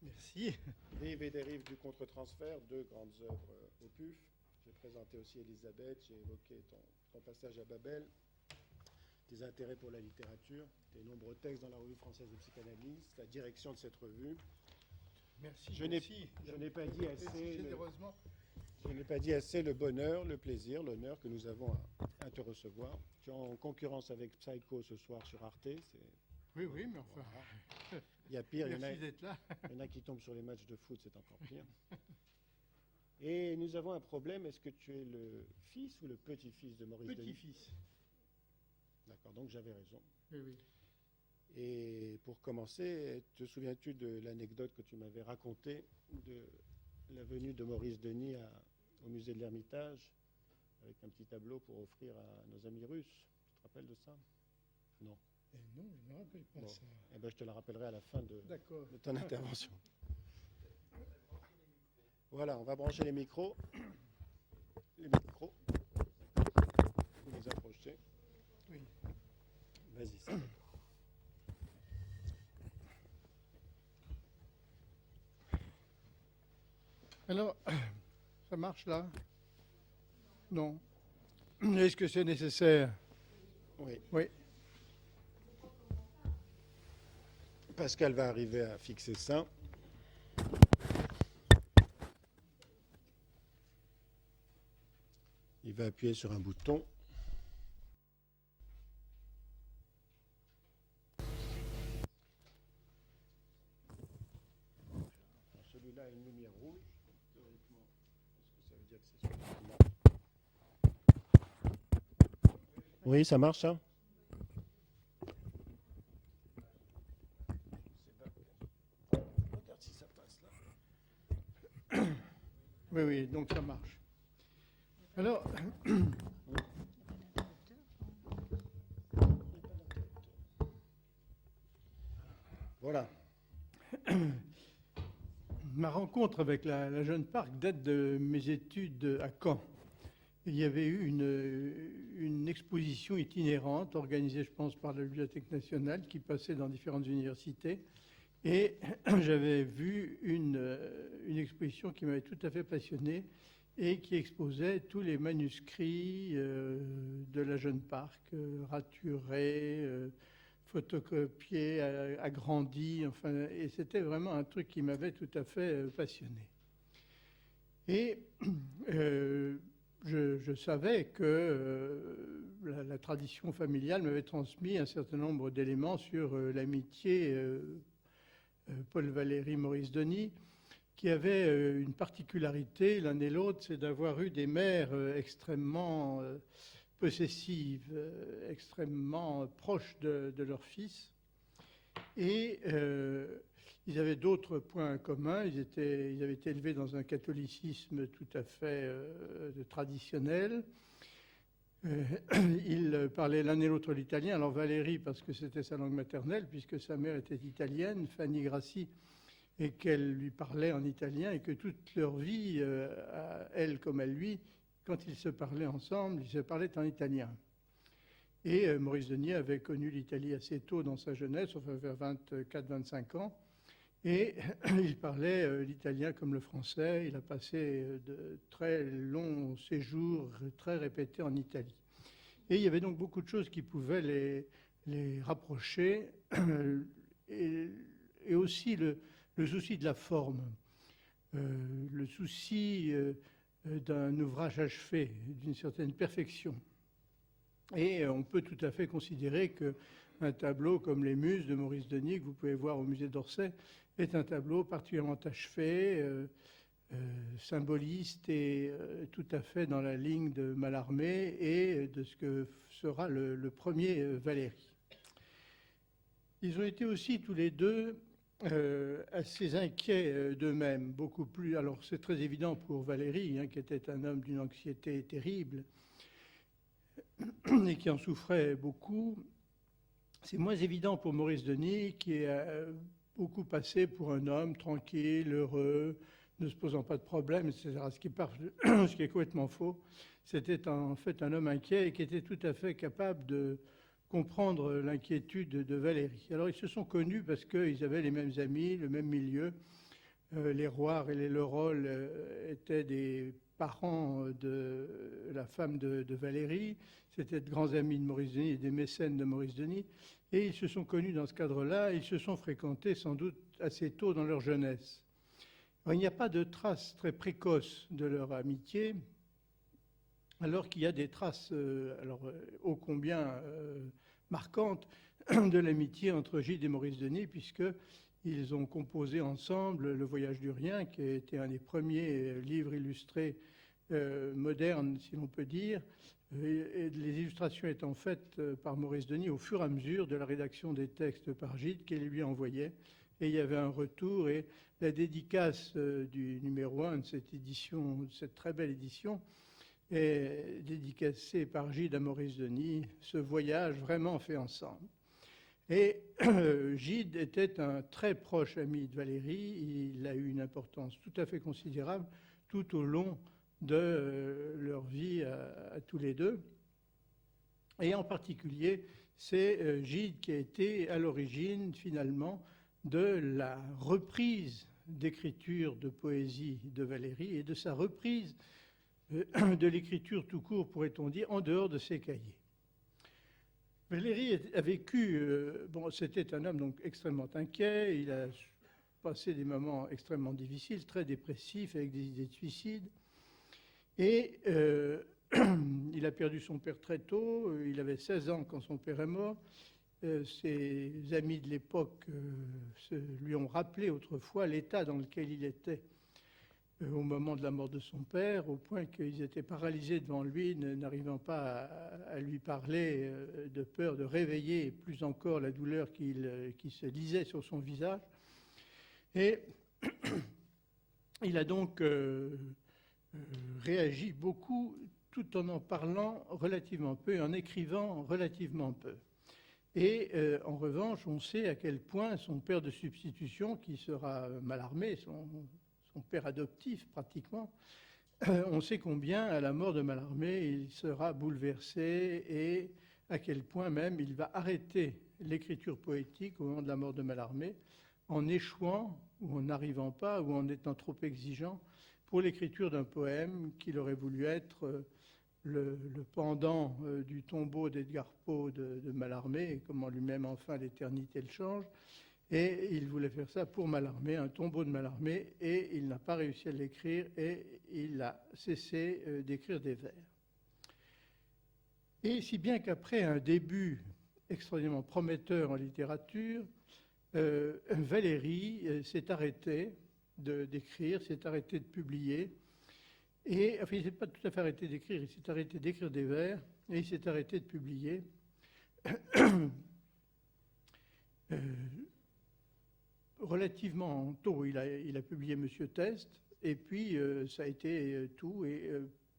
Merci. Rives et dérives du contre-transfert, deux grandes œuvres au PUF. J'ai présenté aussi Elisabeth, j'ai évoqué ton passage à Babel, tes intérêts pour la littérature, tes nombreux textes dans la Revue française de psychanalyse, la direction de cette revue. Merci. Je n'ai pas dit assez. Généreusement. Je n'ai pas dit assez le bonheur, le plaisir, l'honneur que nous avons à te recevoir. Tu es en concurrence avec Psycho ce soir sur Arte. Oui, mais enfin. Voilà. Il y a pire, Merci d'être là. il y en a qui tombent sur les matchs de foot, c'est encore pire. Et nous avons un problème, est-ce que tu es le fils ou le petit-fils de Maurice Denis? Petit-fils. D'accord, donc j'avais raison. Oui. Et pour commencer, te souviens-tu de l'anecdote que tu m'avais racontée de la venue de Maurice Denis au musée de l'Ermitage avec un petit tableau pour offrir à nos amis russes? Tu te rappelles de ça? Non. Non, je ne me rappelle pas ça. Eh ben, je te la rappellerai à la fin de ton intervention. Voilà, on va brancher les micros. Les micros. Vous les approchez. Oui. Vas-y, ça. Alors, ça marche là? Non. Est-ce que c'est nécessaire? Oui. Pascal va arriver à fixer ça. Il va appuyer sur un bouton. Alors, celui-là a une lumière rouge. Théoriquement, est-ce que ça veut dire que c'est celui qui marche? Oui, ça marche, ça? Regarde si ça passe là. Oui, donc ça marche. Alors, voilà. ma rencontre avec la Jeune Parc date de mes études à Caen. Il y avait eu une exposition itinérante organisée, je pense, par la Bibliothèque nationale qui passait dans différentes universités. Et j'avais vu une exposition qui m'avait tout à fait passionné et qui exposait tous les manuscrits de la Jeune Parc, raturés, photocopiés, agrandis, enfin, et c'était vraiment un truc qui m'avait tout à fait passionné. Et je savais que la tradition familiale m'avait transmis un certain nombre d'éléments sur l'amitié Paul Valéry, Maurice Denis, qui avait une particularité, l'un et l'autre, c'est d'avoir eu des mères extrêmement possessives, extrêmement proches de leur fils. Et ils avaient d'autres points communs. Ils avaient été élevés dans un catholicisme tout à fait traditionnel. Ils parlaient l'un et l'autre l'italien. Alors Valérie, parce que c'était sa langue maternelle, puisque sa mère était italienne, Fanny Grassi, et qu'elle lui parlait en italien, et que toute leur vie, à elle comme à lui, quand ils se parlaient ensemble, ils se parlaient en italien. Et Maurice Denis avait connu l'Italie assez tôt dans sa jeunesse, enfin vers 24-25 ans, et il parlait l'italien comme le français. Il a passé de très longs séjours, très répétés en Italie. Et il y avait donc beaucoup de choses qui pouvaient les rapprocher, et aussi le souci de la forme, le souci d'un ouvrage achevé, d'une certaine perfection. Et on peut tout à fait considérer qu'un tableau comme Les Muses de Maurice Denis, que vous pouvez voir au musée d'Orsay, est un tableau particulièrement achevé, symboliste et tout à fait dans la ligne de Mallarmé et de ce que sera le premier Valéry. Ils ont été aussi tous les deux assez inquiets d'eux-mêmes, beaucoup plus. Alors c'est très évident pour Valéry, qui était un homme d'une anxiété terrible et qui en souffrait beaucoup. C'est moins évident pour Maurice Denis, qui a beaucoup passé pour un homme tranquille, heureux, ne se posant pas de problème, etc. Ce qui est complètement faux. C'était en fait un homme inquiet et qui était tout à fait capable de comprendre l'inquiétude de Valéry. Alors ils se sont connus parce qu'ils avaient les mêmes amis, le même milieu, Les Roire et les Lerol étaient des parents de la femme de Valéry. C'était de grands amis de Maurice Denis et des mécènes de Maurice Denis. Et ils se sont connus dans ce cadre-là. Ils se sont fréquentés sans doute assez tôt dans leur jeunesse. Alors, il n'y a pas de traces très précoces de leur amitié, alors qu'il y a des traces ô combien marquantes de l'amitié entre Gide et Maurice Denis, puisqu'ils ont composé ensemble Le Voyage du Rien, qui a été un des premiers livres illustrés modernes, si l'on peut dire, et les illustrations étant faites par Maurice Denis au fur et à mesure de la rédaction des textes par Gide qu'il lui envoyait. Et il y avait un retour, et la dédicace du numéro 1 de cette édition, de cette très belle édition, est dédicacée par Gide à Maurice Denis, ce voyage vraiment fait ensemble. Et Gide était un très proche ami de Valéry. Il a eu une importance tout à fait considérable tout au long de leur vie à tous les deux. Et en particulier, c'est Gide qui a été à l'origine, finalement, de la reprise d'écriture de poésie de Valéry et de sa reprise de l'écriture tout court, pourrait-on dire, en dehors de ses cahiers. Valéry a vécu, c'était un homme donc extrêmement inquiet, il a passé des moments extrêmement difficiles, très dépressifs, avec des idées de suicide, et il a perdu son père très tôt, il avait 16 ans quand son père est mort. Ses amis de l'époque lui ont rappelé autrefois l'état dans lequel il était au moment de la mort de son père, au point qu'ils étaient paralysés devant lui, n'arrivant pas à lui parler, de peur de réveiller plus encore la douleur qui se lisait sur son visage. Et il a donc réagi beaucoup, tout en parlant relativement peu et en écrivant relativement peu. Et en revanche, on sait à quel point son père de substitution, qui sera Mallarmé, son père adoptif pratiquement, on sait combien à la mort de Mallarmé il sera bouleversé et à quel point même il va arrêter l'écriture poétique au moment de la mort de Mallarmé en échouant ou en n'arrivant pas ou en étant trop exigeant pour l'écriture d'un poème qu'il aurait voulu être le pendant du tombeau d'Edgar Poe de Mallarmé, et comment lui-même enfin l'éternité le change. Et il voulait faire ça pour Mallarmé, un tombeau de Mallarmé, et il n'a pas réussi à l'écrire et il a cessé d'écrire des vers. Et si bien qu'après un début extraordinairement prometteur en littérature, Valéry s'est arrêté d'écrire, s'est arrêté de publier. Et enfin, il ne s'est pas tout à fait arrêté d'écrire, il s'est arrêté d'écrire des vers et il s'est arrêté de publier. Relativement tôt, il a publié Monsieur Test, et puis ça a été tout. Et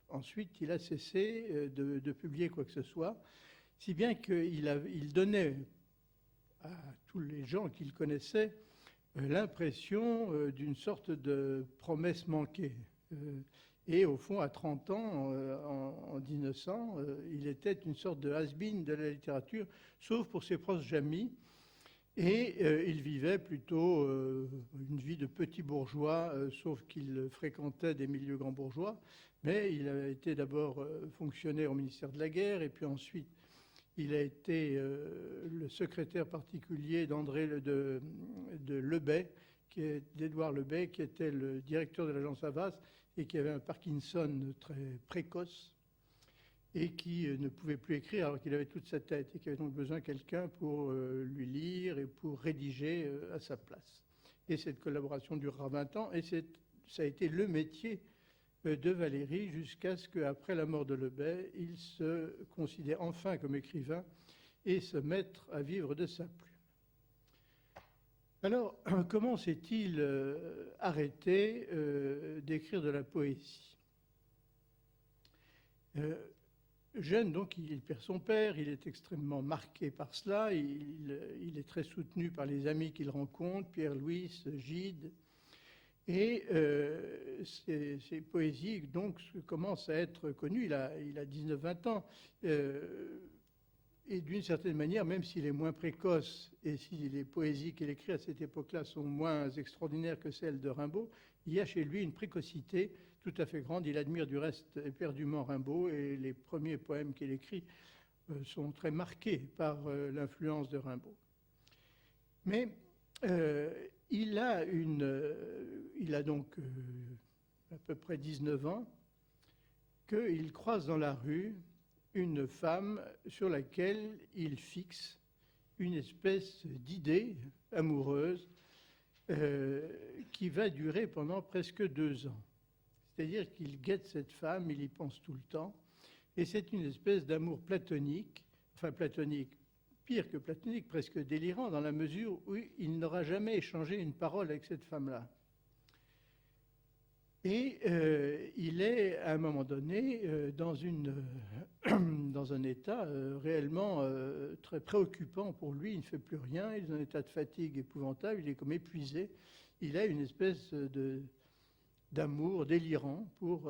ensuite, il a cessé de publier quoi que ce soit, si bien qu'il donnait à tous les gens qu'il connaissait l'impression d'une sorte de promesse manquée. Et au fond, à 30 ans, en 1900, il était une sorte de has-been de la littérature, sauf pour ses proches amis. Et il vivait plutôt une vie de petit bourgeois, sauf qu'il fréquentait des milieux grands bourgeois. Mais il a été d'abord fonctionnaire au ministère de la Guerre, et puis ensuite, il a été le secrétaire particulier de Lebet, d'Édouard Lebet, qui était le directeur de l'agence Havas, et qui avait un Parkinson très précoce et qui ne pouvait plus écrire alors qu'il avait toute sa tête et qui avait donc besoin de quelqu'un pour lui lire et pour rédiger à sa place. Et cette collaboration durera 20 ans et ça a été le métier de Valéry jusqu'à ce qu'après la mort de Lebet, il se considère enfin comme écrivain et se mettre à vivre de sa plume. Alors, comment s'est-il arrêté d'écrire de la poésie ? Jeune, donc, il perd son père, il est extrêmement marqué par cela, il est très soutenu par les amis qu'il rencontre, Pierre-Louis, Gide, et ses poésies, donc, commencent à être connues. Il a 19-20 ans. et d'une certaine manière, même s'il est moins précoce et si les poésies qu'il écrit à cette époque-là sont moins extraordinaires que celles de Rimbaud, il y a chez lui une précocité tout à fait grande. Il admire du reste éperdument Rimbaud et les premiers poèmes qu'il écrit sont très marqués par l'influence de Rimbaud. Mais il a donc à peu près 19 ans qu'il croise dans la rue une femme sur laquelle il fixe une espèce d'idée amoureuse qui va durer pendant presque 2 ans. C'est-à-dire qu'il guette cette femme, il y pense tout le temps, et c'est une espèce d'amour platonique, enfin platonique, pire que platonique, presque délirant, dans la mesure où il n'aura jamais échangé une parole avec cette femme-là. Et il est, à un moment donné, dans un état réellement très préoccupant pour lui. Il ne fait plus rien, il est dans un état de fatigue épouvantable, il est comme épuisé. Il a une espèce d'amour délirant pour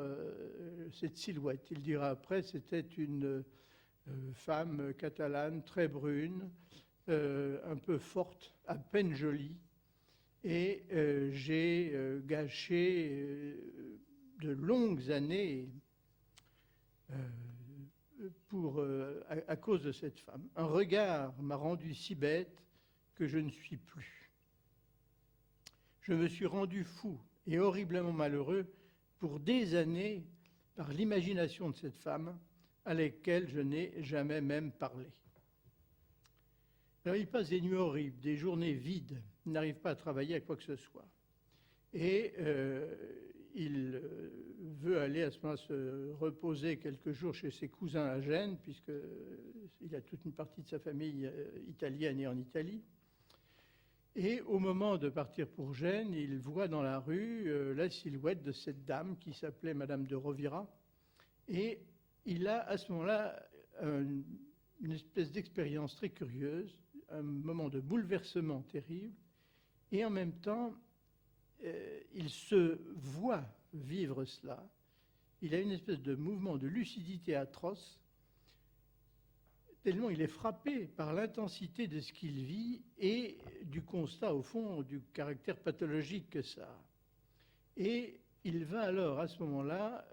cette silhouette. Il dira après, c'était une femme catalane, très brune, un peu forte, à peine jolie. Et j'ai gâché de longues années à cause de cette femme. Un regard m'a rendu si bête que je ne suis plus. Je me suis rendu fou et horriblement malheureux pour des années par l'imagination de cette femme à laquelle je n'ai jamais même parlé. Alors, il passe des nuits horribles, des journées vides, il n'arrive pas à travailler à quoi que ce soit. Et il veut aller à ce moment-là se reposer quelques jours chez ses cousins à Gênes, puisqu'il a toute une partie de sa famille italienne et en Italie. Et au moment de partir pour Gênes, il voit dans la rue la silhouette de cette dame qui s'appelait Madame de Rovira. Et il a à ce moment-là une espèce d'expérience très curieuse, un moment de bouleversement terrible, et en même temps, il se voit vivre cela. Il a une espèce de mouvement de lucidité atroce, tellement il est frappé par l'intensité de ce qu'il vit et du constat, au fond, du caractère pathologique que ça a. Et il va alors, à ce moment-là,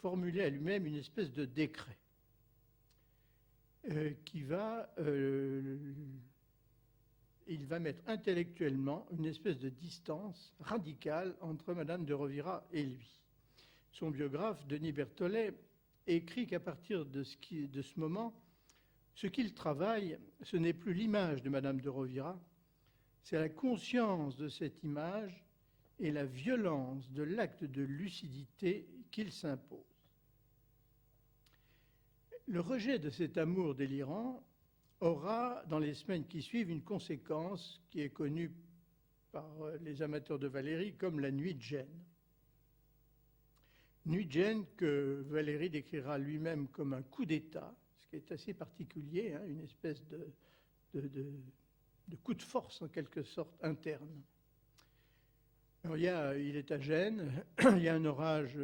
formuler à lui-même une espèce de décret qui va... il va mettre intellectuellement une espèce de distance radicale entre Madame de Rovira et lui. Son biographe, Denis Berthollet, écrit qu'à partir de ce moment, ce qu'il travaille, ce n'est plus l'image de Madame de Rovira, c'est la conscience de cette image et la violence de l'acte de lucidité qu'il s'impose. Le rejet de cet amour délirant aura, dans les semaines qui suivent, une conséquence qui est connue par les amateurs de Valéry comme la nuit de Gênes. Nuit de Gênes que Valéry décrira lui-même comme un coup d'État, ce qui est assez particulier, hein, une espèce de coup de force en quelque sorte interne. Alors, il est à Gênes, il y a un orage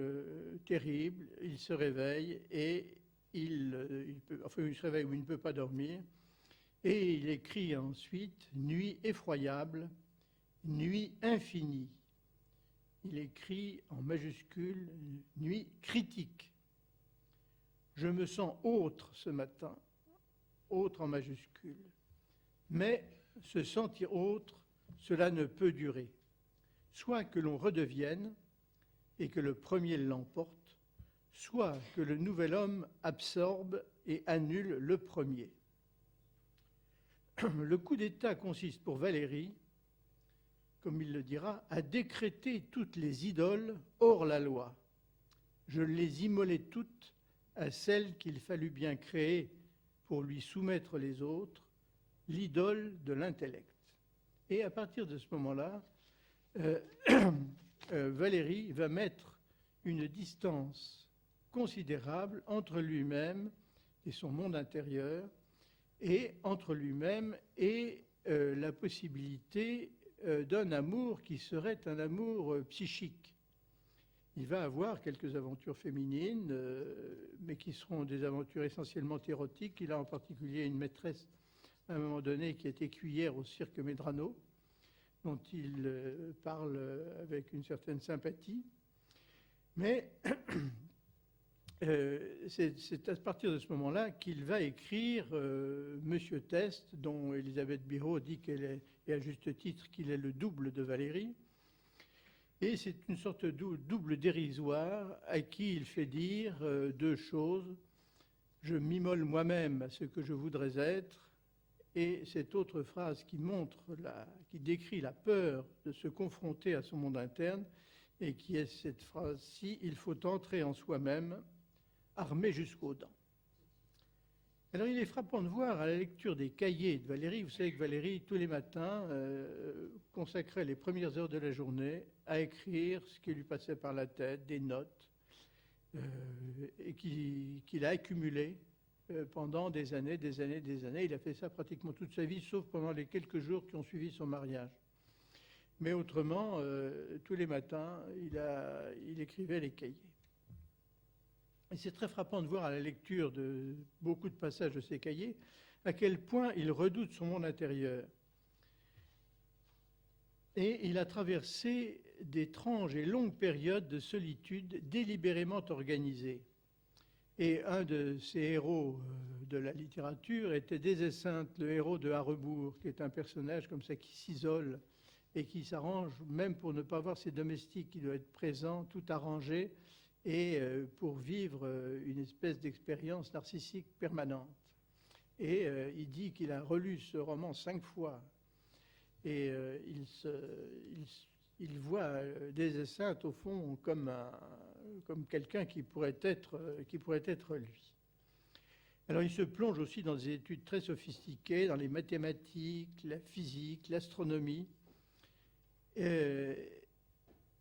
terrible, il se réveille et il se réveille où il ne peut pas dormir. Et il écrit ensuite « Nuit effroyable, nuit infinie ». Il écrit en majuscule « Nuit critique ». Je me sens autre ce matin, autre en majuscule. Mais se sentir autre, cela ne peut durer. Soit que l'on redevienne et que le premier l'emporte, soit que le nouvel homme absorbe et annule le premier. Le coup d'État consiste pour Valéry, comme il le dira, à décréter toutes les idoles hors la loi. Je les immolai toutes à celle qu'il fallut bien créer pour lui soumettre les autres, l'idole de l'intellect. Et à partir de ce moment-là, Valéry va mettre une distance considérable entre lui-même et son monde intérieur, et entre lui-même et la possibilité d'un amour qui serait un amour psychique. il va avoir quelques aventures féminines, mais qui seront des aventures essentiellement érotiques. Il a en particulier une maîtresse, à un moment donné, qui est écuyère au cirque Medrano, dont il parle avec une certaine sympathie. Mais c'est à partir de ce moment-là qu'il va écrire Monsieur Teste, dont Elisabeth Biraud dit qu'elle est, et à juste titre, qu'il est le double de Valérie. Et c'est une sorte de double dérisoire à qui il fait dire deux choses. Je m'immole moi-même à ce que je voudrais être. Et cette autre phrase qui qui décrit la peur de se confronter à son monde interne, et qui est cette phrase-ci: il faut entrer en soi-même, armé jusqu'aux dents. Alors il est frappant de voir à la lecture des cahiers de Valérie, vous savez que Valérie, tous les matins, consacrait les premières heures de la journée à écrire ce qui lui passait par la tête, des notes, et qu'il a accumulées pendant des années. Il a fait ça pratiquement toute sa vie, sauf pendant les quelques jours qui ont suivi son mariage. Mais autrement, tous les matins, il écrivait les cahiers. Et c'est très frappant de voir à la lecture de beaucoup de passages de ces cahiers à quel point il redoute son monde intérieur. Et il a traversé d'étranges et longues périodes de solitude délibérément organisées. Et un de ces héros de la littérature était Des Esseintes, le héros de À rebours, qui est un personnage comme ça qui s'isole et qui s'arrange même pour ne pas voir ses domestiques, qui doit être présent, tout arrangé, et pour vivre une espèce d'expérience narcissique permanente. Et il dit qu'il a relu ce roman 5 fois. Et il voit Des Esseintes, au fond, comme quelqu'un qui pourrait être lui. Alors il se plonge aussi dans des études très sophistiquées, dans les mathématiques, la physique, l'astronomie. Et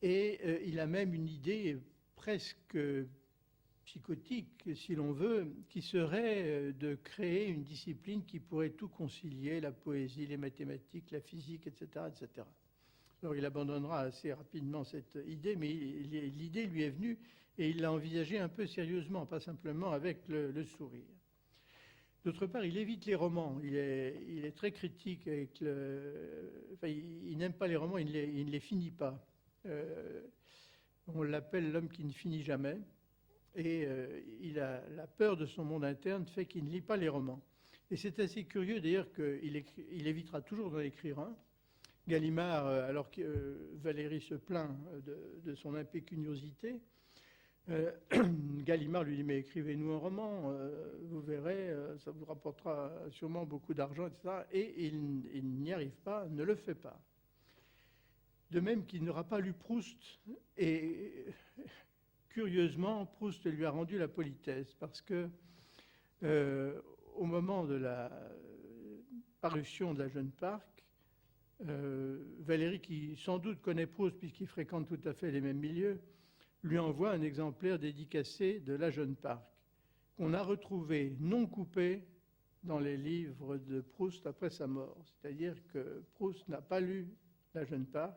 il a même une idée presque psychotique, si l'on veut, qui serait de créer une discipline qui pourrait tout concilier, la poésie, les mathématiques, la physique, etc., etc. Alors il abandonnera assez rapidement cette idée, mais l'idée lui est venue et il l'a envisagée un peu sérieusement, pas simplement avec le sourire. D'autre part, il évite les romans. Il est très critique avec il n'aime pas les romans, il ne les finit pas. On l'appelle l'homme qui ne finit jamais. Et il a la peur de son monde interne, fait qu'il ne lit pas les romans. Et c'est assez curieux d'ailleurs qu'il évitera toujours d'en écrire un. Gallimard, alors que Valérie se plaint de son impécuniosité, Gallimard lui dit: mais écrivez-nous un roman, vous verrez, ça vous rapportera sûrement beaucoup d'argent, etc. Et il n'y arrive pas, ne le fait pas. De même qu'il n'aura pas lu Proust, et curieusement, Proust lui a rendu la politesse, parce que au moment de la parution de La Jeune Parc, Valérie, qui sans doute connaît Proust puisqu'il fréquente tout à fait les mêmes milieux, lui envoie un exemplaire dédicacé de La Jeune Parc, qu'on a retrouvé non coupé dans les livres de Proust après sa mort. C'est-à-dire que Proust n'a pas lu La Jeune Parc,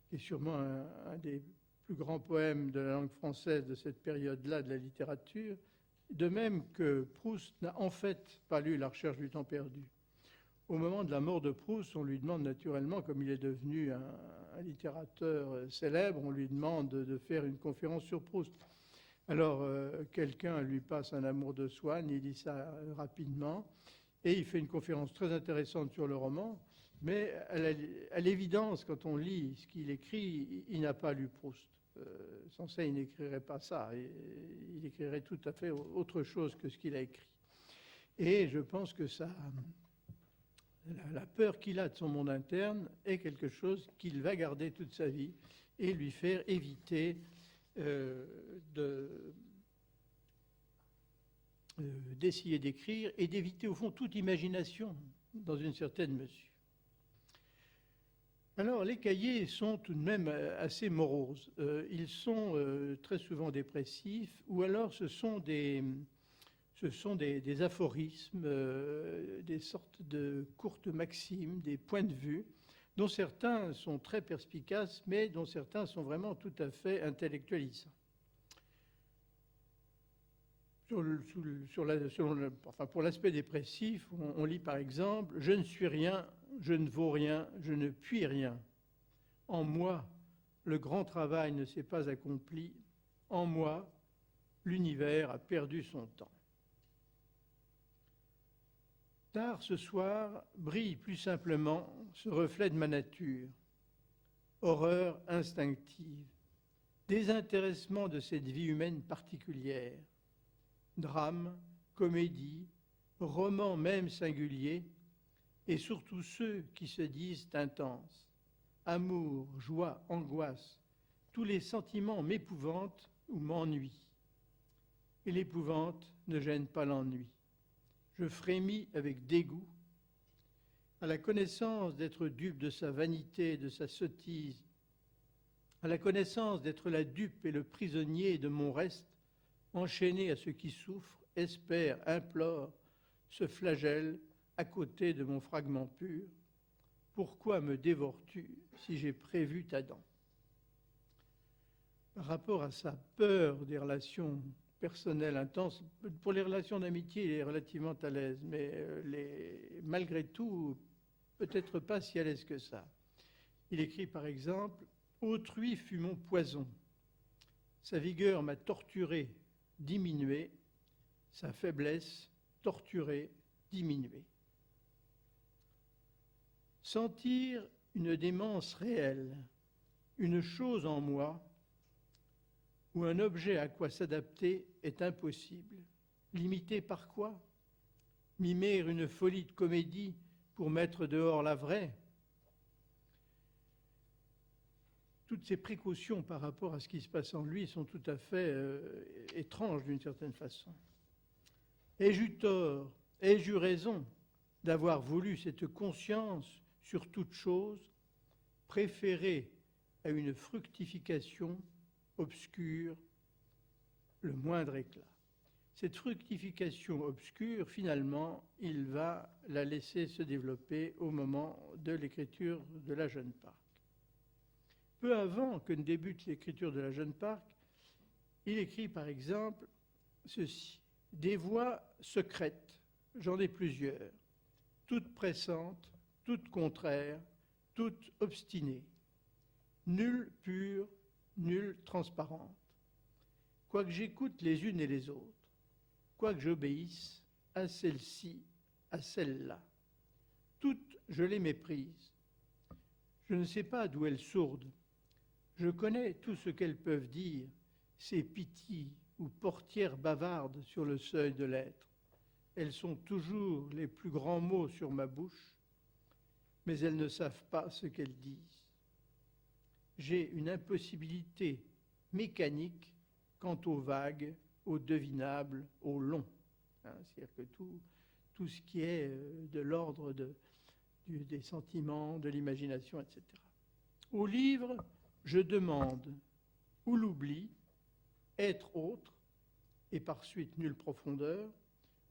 qui est sûrement un des plus grands poèmes de la langue française de cette période-là de la littérature, de même que Proust n'a en fait pas lu La Recherche du temps perdu. Au moment de la mort de Proust, on lui demande naturellement, comme il est devenu un littérateur célèbre, on lui demande de faire une conférence sur Proust. Alors, quelqu'un lui passe Un amour de Swann, il lit ça rapidement, et il fait une conférence très intéressante sur le roman, mais à l'évidence, quand on lit ce qu'il écrit, il n'a pas lu Proust. Sans ça, il n'écrirait pas ça, il écrirait tout à fait autre chose que ce qu'il a écrit. Et je pense que ça... La peur qu'il a de son monde interne est quelque chose qu'il va garder toute sa vie et lui faire éviter d'essayer d'écrire et d'éviter au fond toute imagination dans une certaine mesure. Alors les cahiers sont tout de même assez moroses. Ils sont très souvent dépressifs, ou alors ce sont des aphorismes, des sortes de courtes maximes, des points de vue, dont certains sont très perspicaces, mais dont certains sont vraiment tout à fait intellectualisants. Pour l'aspect dépressif, on lit par exemple « Je ne suis rien, je ne vaux rien, je ne puis rien. En moi, le grand travail ne s'est pas accompli. En moi, l'univers a perdu son temps. » Tard ce soir brille plus simplement ce reflet de ma nature, horreur instinctive, désintéressement de cette vie humaine particulière, drame, comédie, roman même singulier, et surtout ceux qui se disent intenses, amour, joie, angoisse, tous les sentiments m'épouvantent ou m'ennuient. Et l'épouvante ne gêne pas l'ennui. Je frémis avec dégoût à la connaissance d'être dupe de sa vanité et de sa sottise, à la connaissance d'être la dupe et le prisonnier de mon reste, enchaîné à ce qui souffre, espère, implore, se flagelle à côté de mon fragment pur. Pourquoi me dévores-tu si j'ai prévu ta dent? Par rapport à sa peur des relations personnelles intenses, pour les relations d'amitié, il est relativement à l'aise, mais malgré tout, peut-être pas si à l'aise que ça. Il écrit par exemple « Autrui fut mon poison. Sa vigueur m'a torturé, diminué, sa faiblesse, torturé, diminué. » Sentir une démence réelle, une chose en moi, ou un objet à quoi s'adapter est impossible. Limité par quoi? Mimer une folie de comédie pour mettre dehors la vraie? Toutes ces précautions par rapport à ce qui se passe en lui sont tout à fait étranges d'une certaine façon. Ai-je eu tort, ai-je eu raison d'avoir voulu cette conscience sur toute chose, préférée à une fructification obscure, le moindre éclat? Cette fructification obscure, finalement, il va la laisser se développer au moment de l'écriture de la Jeune Parc. Peu avant que ne débute l'écriture de la Jeune Parc, il écrit par exemple ceci: « Des voix secrètes, j'en ai plusieurs, toutes pressantes, toutes contraires, toutes obstinées, nulle pure, nulle transparente. Quoique j'écoute les unes et les autres, quoique j'obéisse à celle-ci, à celle-là, toutes je les méprise. Je ne sais pas d'où elles sourdent. Je connais tout ce qu'elles peuvent dire, ces pitiés ou portières bavardes sur le seuil de l'être. Elles sont toujours les plus grands mots sur ma bouche, mais elles ne savent pas ce qu'elles disent. J'ai une impossibilité mécanique quant aux vagues, au devinable, au long. » C'est-à-dire que tout ce qui est de l'ordre des sentiments, de l'imagination, etc. Au livre, je demande ou l'oubli, être autre, et par suite nulle profondeur,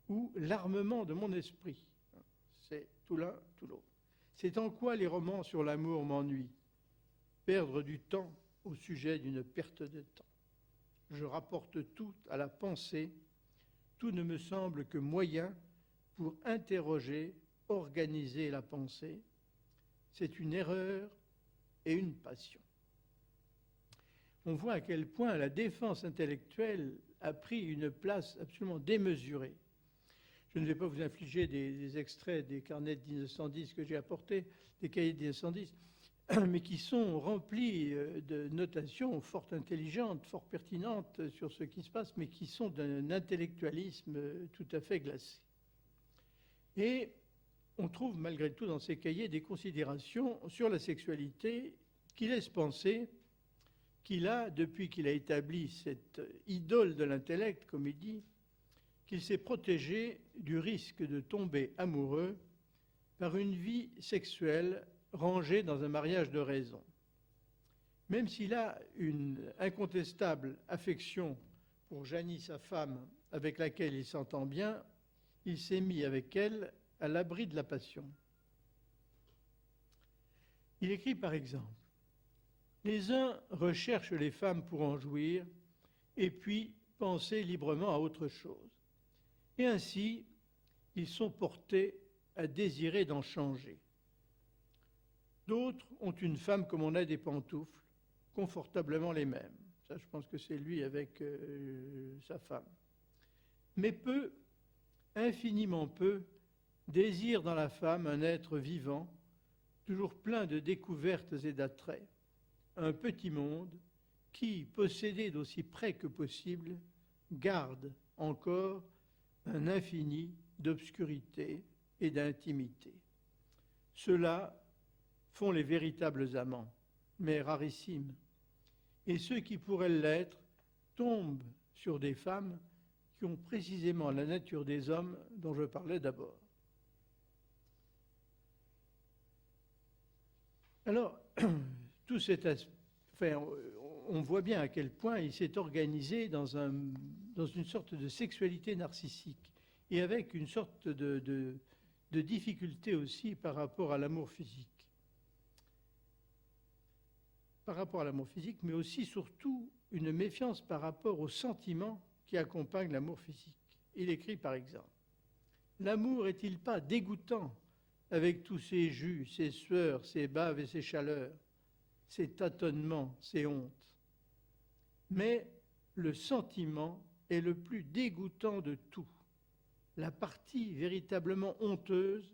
ou l'armement de mon esprit. C'est tout l'un, tout l'autre. C'est en quoi les romans sur l'amour m'ennuient. Perdre du temps au sujet d'une perte de temps. Je rapporte tout à la pensée, tout ne me semble que moyen pour interroger, organiser la pensée. C'est une erreur et une passion. On voit à quel point la défense intellectuelle a pris une place absolument démesurée. Je ne vais pas vous infliger des extraits des carnets de 1910 que j'ai apportés, des cahiers de 1910, mais qui sont remplis de notations fort intelligentes, fort pertinentes sur ce qui se passe, mais qui sont d'un intellectualisme tout à fait glacé. Et on trouve malgré tout dans ces cahiers des considérations sur la sexualité qui laissent penser qu'il a, depuis qu'il a établi cette idole de l'intellect, comme il dit, qu'il s'est protégé du risque de tomber amoureux par une vie sexuelle rangée dans un mariage de raison. Même s'il a une incontestable affection pour Janie, sa femme, avec laquelle il s'entend bien, il s'est mis avec elle à l'abri de la passion. Il écrit par exemple: les uns recherchent les femmes pour en jouir, et puis penser librement à autre chose. Et ainsi, ils sont portés à désirer d'en changer. D'autres ont une femme comme on a des pantoufles, confortablement les mêmes. Ça, je pense que c'est lui avec sa femme. Mais peu, infiniment peu, désirent dans la femme un être vivant, toujours plein de découvertes et d'attraits, un petit monde qui, possédé d'aussi près que possible, garde encore un infini d'obscurité et d'intimité. Ceux-là font les véritables amants, mais rarissimes. Et ceux qui pourraient l'être tombent sur des femmes qui ont précisément la nature des hommes dont je parlais d'abord. Alors, tout cet aspect, on voit bien à quel point il s'est organisé dans une sorte de sexualité narcissique et avec une sorte de difficulté aussi par rapport à l'amour physique. Par rapport à l'amour physique, mais aussi surtout une méfiance par rapport aux sentiments qui accompagnent l'amour physique. Il écrit par exemple: l'amour est-il pas dégoûtant avec tous ces jus, ces sueurs, ces baves et ces chaleurs, ces tâtonnements, ces hontes? Mais le sentiment est le plus dégoûtant de tout, la partie véritablement honteuse,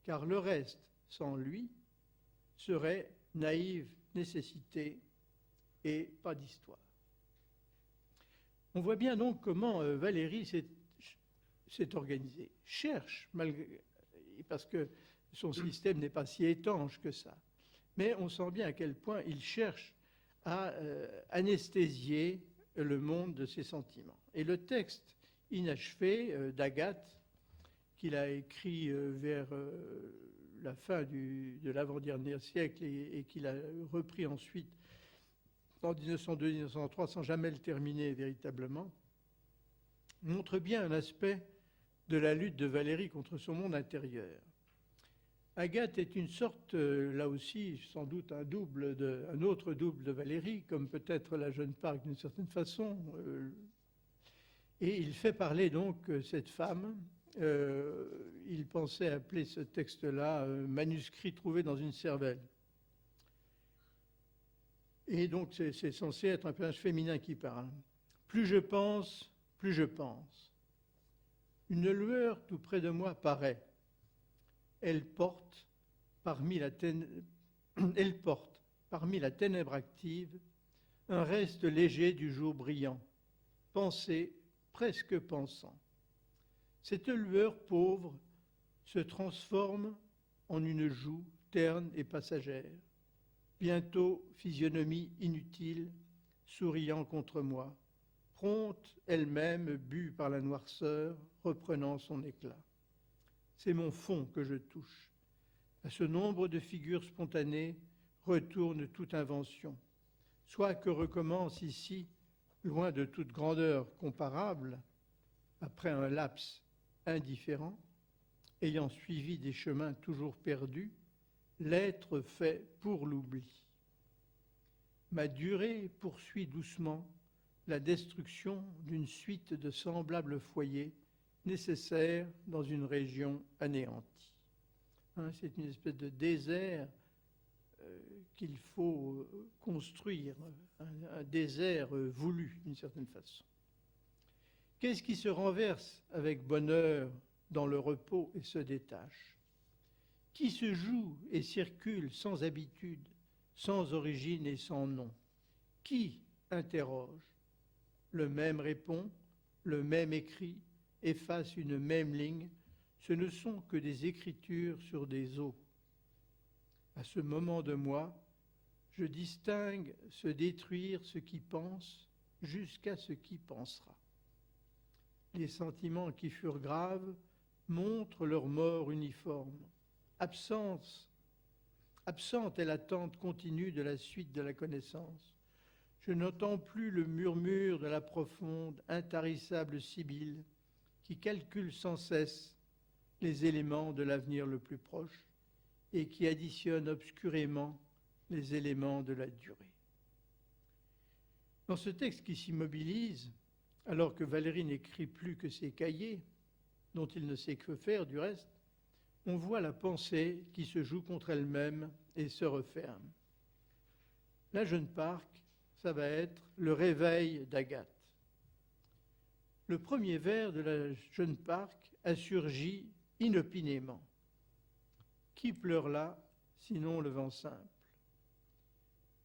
car le reste, sans lui, serait naïve nécessité et pas d'histoire. On voit bien donc comment Valéry s'est organisé, cherche, parce que son système n'est pas si étanche que ça, mais on sent bien à quel point il cherche à anesthésier le monde de ses sentiments. Et le texte inachevé d'Agathe, qu'il a écrit vers la fin de l'avant-dernier siècle et qu'il a repris ensuite en 1902-1903 sans jamais le terminer véritablement, montre bien un aspect de la lutte de Valéry contre son monde intérieur. Agathe est une sorte, là aussi, sans doute un autre double de Valéry, comme peut-être la jeune Parc d'une certaine façon. Et il fait parler donc cette femme. Il pensait appeler ce texte-là manuscrit trouvé dans une cervelle. Et donc c'est censé être un personnage féminin qui parle. Plus je pense, plus je pense. Une lueur tout près de moi paraît. Elle porte parmi la ténèbre active un reste léger du jour brillant, pensée, presque pensant. Cette lueur pauvre se transforme en une joue terne et passagère, bientôt physionomie inutile, souriant contre moi, prompte elle-même, bue par la noirceur, reprenant son éclat. C'est mon fond que je touche. À ce nombre de figures spontanées retourne toute invention, soit que recommence ici, loin de toute grandeur comparable, après un laps indifférent, ayant suivi des chemins toujours perdus, l'être fait pour l'oubli. Ma durée poursuit doucement la destruction d'une suite de semblables foyers nécessaires dans une région anéantie. C'est une espèce de désert qu'il faut construire, un désert voulu d'une certaine façon. Qu'est-ce qui se renverse avec bonheur dans le repos et se détache? Qui se joue et circule sans habitude, sans origine et sans nom? Qui interroge? Le même répond, le même écrit, efface une même ligne. Ce ne sont que des écritures sur des os. À ce moment de moi, je distingue se détruire ce qui pense jusqu'à ce qui pensera. Les sentiments qui furent graves montrent leur mort uniforme. Absente est l'attente continue de la suite de la connaissance. Je n'entends plus le murmure de la profonde, intarissable sibylle qui calcule sans cesse les éléments de l'avenir le plus proche et qui additionne obscurément les éléments de la durée. Dans ce texte qui s'immobilise, alors que Valéry n'écrit plus que ses cahiers, dont il ne sait que faire du reste, on voit la pensée qui se joue contre elle-même et se referme. La Jeune Parc, ça va être le réveil d'Agathe. Le premier vers de la Jeune Parc a surgi inopinément. Qui pleure là, sinon le vent simple?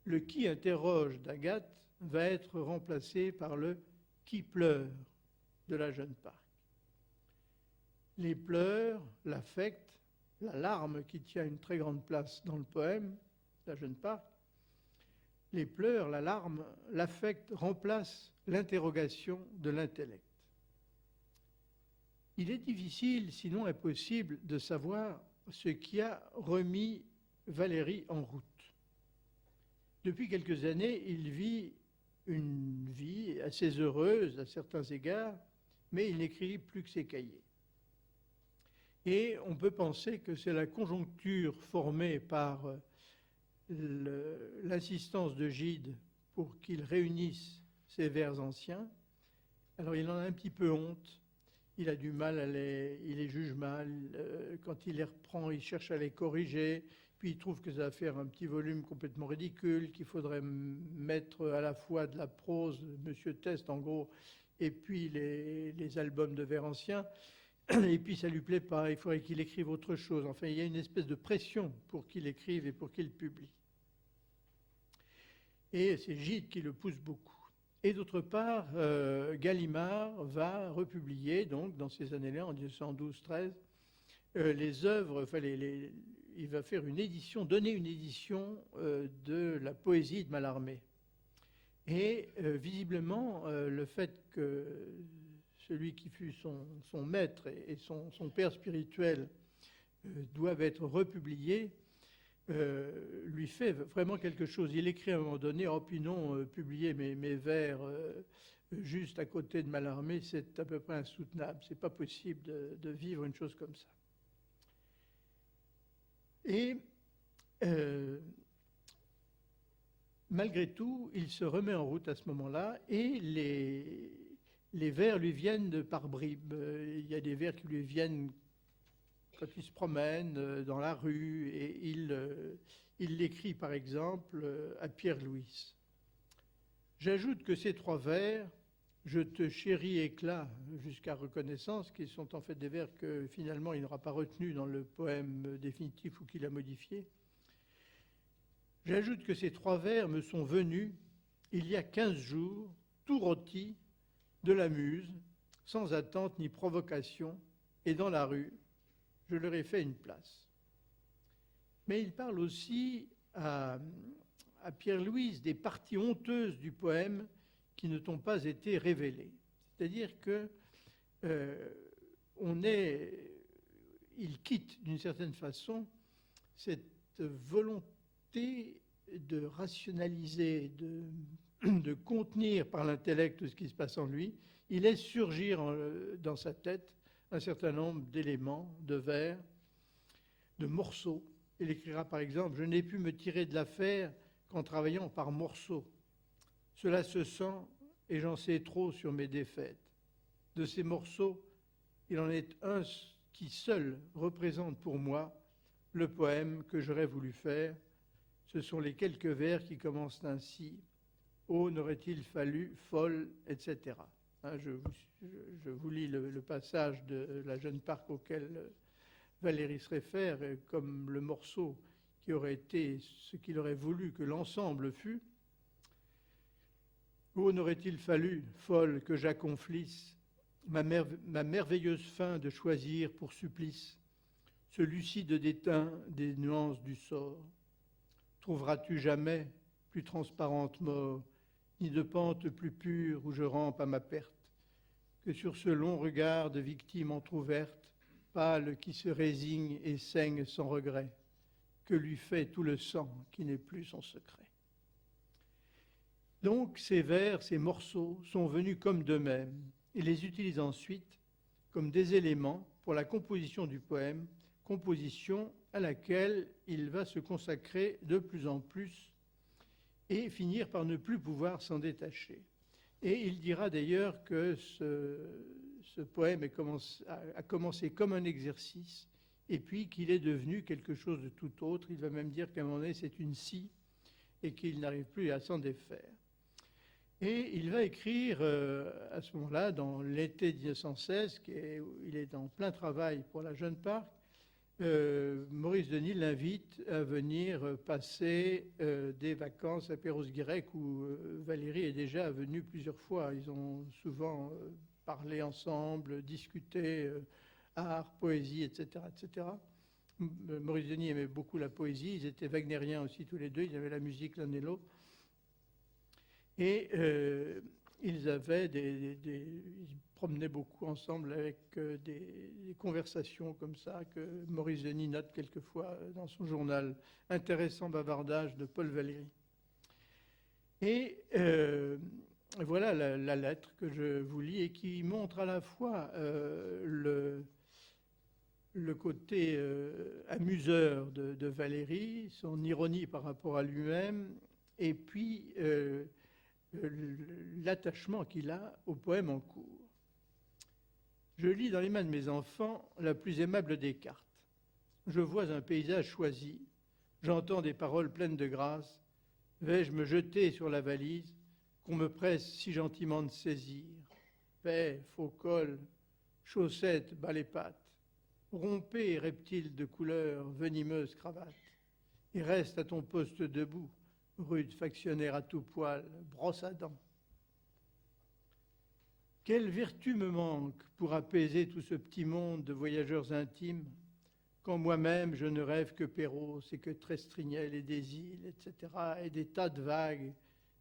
Le qui interroge d'Agathe va être remplacé par le qui pleure de la Jeune Parc. Les pleurs, l'affect, la larme qui tient une très grande place dans le poème, la Jeune Parc, les pleurs, la larme, l'affect remplacent l'interrogation de l'intellect. Il est difficile, sinon impossible, de savoir ce qui a remis Valéry en route. Depuis quelques années, il vit une vie assez heureuse à certains égards, mais il n'écrit plus que ses cahiers. Et on peut penser que c'est la conjoncture formée par l'insistance de Gide pour qu'il réunisse ses vers anciens. Alors il en a un petit peu honte, il a du mal, il les juge mal, quand il les reprend, il cherche à les corriger, puis il trouve que ça va faire un petit volume complètement ridicule, qu'il faudrait mettre à la fois de la prose, Monsieur Test en gros, et puis les albums de vers anciens. Et puis ça lui plaît pas, il faudrait qu'il écrive autre chose. Enfin, il y a une espèce de pression pour qu'il écrive et pour qu'il publie. Et c'est Gide qui le pousse beaucoup. Et d'autre part, Gallimard va republier, donc, dans ces années-là, en 1912-13, les œuvres, enfin, il va faire une édition, donner une édition de la poésie de Mallarmé. Et visiblement, le fait que celui qui fut son maître et son père spirituel doivent être republiés, lui fait vraiment quelque chose. Il écrit à un moment donné, oh puis non, publier mes vers juste à côté de Mallarmé, c'est à peu près insoutenable, c'est pas possible de vivre une chose comme ça. Et malgré tout, il se remet en route à ce moment-là, et les vers lui viennent par bribes. Il y a des vers qui lui viennent quand il se promène dans la rue, et il l'écrit par exemple à Pierre-Louis. J'ajoute que ces trois vers, je te chéris éclat jusqu'à reconnaissance, qui sont en fait des vers que finalement il n'aura pas retenus dans le poème définitif ou qu'il a modifié. J'ajoute que ces trois vers me sont venus il y a 15 jours, tout rôtis de la muse, sans attente ni provocation, et dans la rue, je leur ai fait une place. Mais il parle aussi à Pierre-Louis des parties honteuses du poème qui ne t'ont pas été révélées. C'est-à-dire que il quitte d'une certaine façon cette volonté de rationaliser, de contenir par l'intellect tout ce qui se passe en lui. Il laisse surgir dans sa tête un certain nombre d'éléments, de vers, de morceaux. Il écrira par exemple « Je n'ai pu me tirer de l'affaire qu'en travaillant par morceaux. Cela se sent et j'en sais trop sur mes défaites. De ces morceaux, il en est un qui seul représente pour moi le poème que j'aurais voulu faire. Ce sont les quelques vers qui commencent ainsi. Oh, n'aurait-il fallu, folle, etc. » Je vous lis le passage de la Jeune Parc auquel Valéry se réfère comme le morceau qui aurait été ce qu'il aurait voulu que l'ensemble fût. Oh, n'aurait-il fallu, folle, que j'accomplisse ma merveilleuse fin de choisir pour supplice ce lucide déteint des nuances du sort. Trouveras-tu jamais plus transparente mort, ni de pente plus pure où je rampe à ma perte, que sur ce long regard de victime entr'ouverte, pâle qui se résigne et saigne sans regret, que lui fait tout le sang qui n'est plus son secret. Donc ces vers, ces morceaux sont venus comme d'eux-mêmes et les utilisent ensuite comme des éléments pour la composition du poème, composition à laquelle il va se consacrer de plus en plus et finir par ne plus pouvoir s'en détacher. Et il dira d'ailleurs que ce poème a commencé comme un exercice et puis qu'il est devenu quelque chose de tout autre. Il va même dire qu'à un moment donné, c'est une scie et qu'il n'arrive plus à s'en défaire. Et il va écrire à ce moment-là, dans l'été 1916, il est en plein travail pour la Jeune Parc, Maurice Denis l'invite à venir passer des vacances à Perros-Guirec où Valéry est déjà venue plusieurs fois. Ils ont souvent parlé ensemble, discuté art, poésie, etc., etc. Maurice Denis aimait beaucoup la poésie, ils étaient wagnériens aussi tous les deux, ils avaient la musique l'un et l'autre. Et ils avaient ils promenaient beaucoup ensemble avec des conversations comme ça que Maurice Denis note quelquefois dans son journal. Intéressant bavardage de Paul Valéry. Et voilà la lettre que je vous lis et qui montre à la fois le côté amuseur de Valéry, son ironie par rapport à lui-même, et puis l'attachement qu'il a au poème en cours. Je lis dans les mains de mes enfants la plus aimable des cartes. Je vois un paysage choisi, j'entends des paroles pleines de grâce. Vais-je me jeter sur la valise qu'on me presse si gentiment de saisir? Paix, faux col, chaussettes, bas les pattes, rompez, reptiles de couleur, venimeuse cravate, et reste à ton poste debout, rude factionnaire à tout poil, brosse à dents. Quelle vertu me manque pour apaiser tout ce petit monde de voyageurs intimes, quand moi-même je ne rêve que Perros et que Trestrignel et des îles, etc., et des tas de vagues,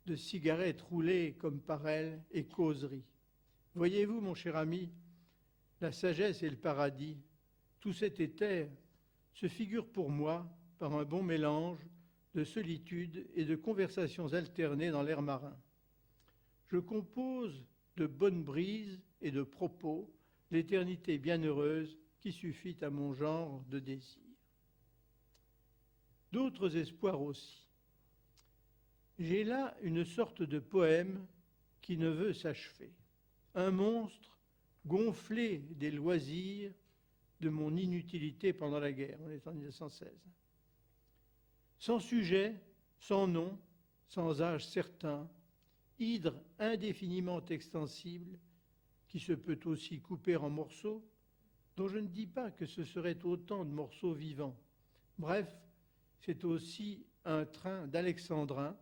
de cigarettes roulées comme par elles et causeries. Voyez-vous, mon cher ami, la sagesse et le paradis, tout cet éther se figure pour moi par un bon mélange de solitude et de conversations alternées dans l'air marin. Je compose de bonnes brises et de propos l'éternité bienheureuse qui suffit à mon genre de désir. D'autres espoirs aussi. J'ai là une sorte de poème qui ne veut s'achever. Un monstre gonflé des loisirs de mon inutilité pendant la guerre, on est en 1916. Sans sujet, sans nom, sans âge certain, hydre indéfiniment extensible, qui se peut aussi couper en morceaux, dont je ne dis pas que ce serait autant de morceaux vivants. Bref, c'est aussi un train d'alexandrin,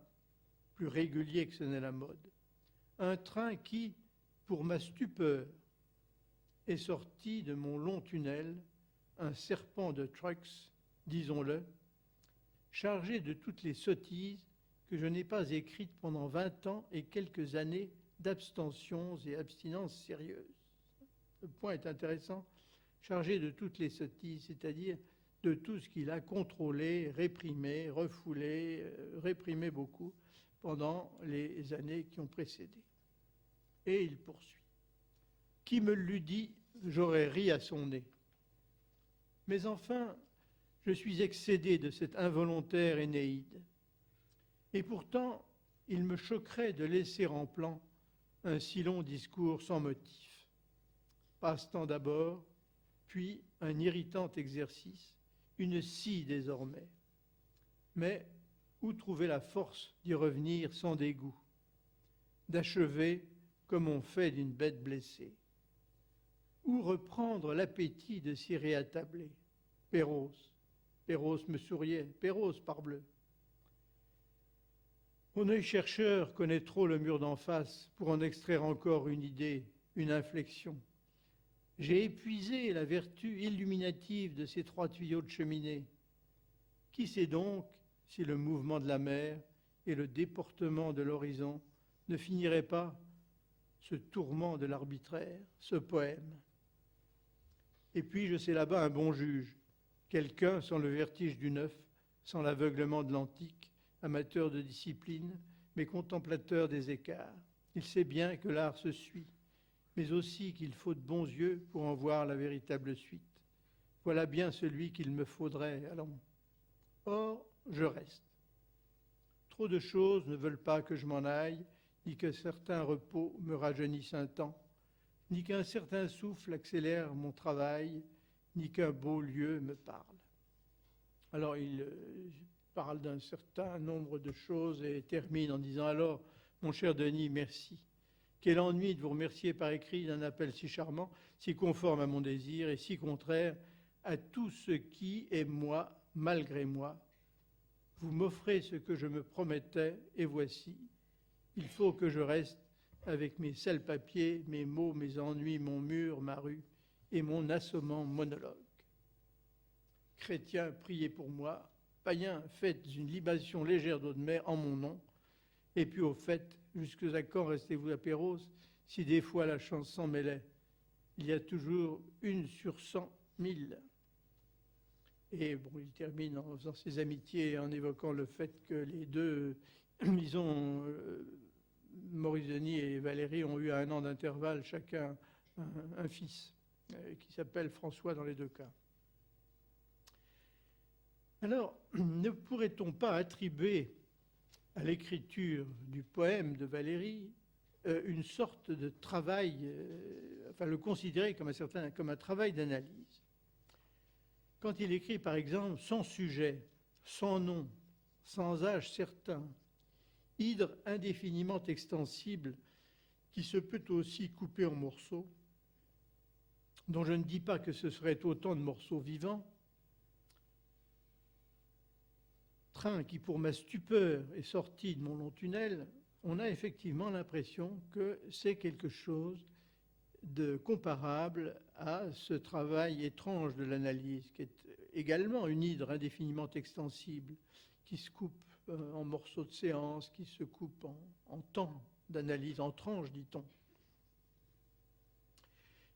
plus régulier que ce n'est la mode. Un train qui, pour ma stupeur, est sorti de mon long tunnel, un serpent de trucks, disons-le, chargé de toutes les sottises que je n'ai pas écrites pendant 20 ans et quelques années d'abstentions et abstinences sérieuses. Le point est intéressant, chargé de toutes les sottises, c'est-à-dire de tout ce qu'il a contrôlé, réprimé, refoulé, réprimé beaucoup pendant les années qui ont précédé. Et il poursuit. Qui me l'eût dit, j'aurais ri à son nez. Mais enfin, je suis excédé de cet involontaire Énéide. Et pourtant, il me choquerait de laisser en plan un si long discours sans motif. Passe-temps d'abord, puis un irritant exercice, une scie désormais. Mais où trouver la force d'y revenir sans dégoût, d'achever comme on fait d'une bête blessée? Où reprendre l'appétit de s'y réattabler? Perros me souriait, Perros parbleu. Mon œil chercheur connaît trop le mur d'en face pour en extraire encore une idée, une inflexion. J'ai épuisé la vertu illuminative de ces 3 tuyaux de cheminée. Qui sait donc si le mouvement de la mer et le déportement de l'horizon ne finiraient pas ce tourment de l'arbitraire, ce poème? Et puis je sais là-bas un bon juge, quelqu'un sans le vertige du neuf, sans l'aveuglement de l'antique, amateur de discipline, mais contemplateur des écarts. Il sait bien que l'art se suit, mais aussi qu'il faut de bons yeux pour en voir la véritable suite. voilà bien celui qu'il me faudrait. Alors, or, je reste. Trop de choses ne veulent pas que je m'en aille, ni que certains repos me rajeunissent un temps, ni qu'un certain souffle accélère mon travail, ni qu'un beau lieu me parle. Alors il parle d'un certain nombre de choses et termine en disant « Alors, mon cher Denis, merci. Quel ennui de vous remercier par écrit d'un appel si charmant, si conforme à mon désir et si contraire à tout ce qui est moi, malgré moi. Vous m'offrez ce que je me promettais, et voici. Il faut que je reste avec mes sales papiers, mes mots, mes ennuis, mon mur, ma rue et mon assommant monologue. Chrétiens, priez pour moi. Païens, faites une libation légère d'eau de mer en mon nom. Et puis au fait, jusqu'à quand restez-vous à Pérouse, si des fois la chance s'en mêlait? Il y a toujours 1 sur 100 000. Et bon, il termine en faisant ses amitiés et en évoquant le fait que les deux, Maurice Denis et Valérie ont eu à 1 an d'intervalle chacun un fils qui s'appelle François dans les 2 cas. Alors, ne pourrait-on pas attribuer à l'écriture du poème de Valérie une sorte de travail, enfin le considérer comme un travail d'analyse? Quand il écrit, par exemple, sans sujet, sans nom, sans âge certain, hydre indéfiniment extensible, qui se peut aussi couper en morceaux, dont je ne dis pas que ce serait autant de morceaux vivants, train qui, pour ma stupeur, est sorti de mon long tunnel, on a effectivement l'impression que c'est quelque chose de comparable à ce travail étrange de l'analyse, qui est également une hydre indéfiniment extensible, qui se coupe en morceaux de séance, qui se coupe en temps d'analyse, en tranches, dit-on.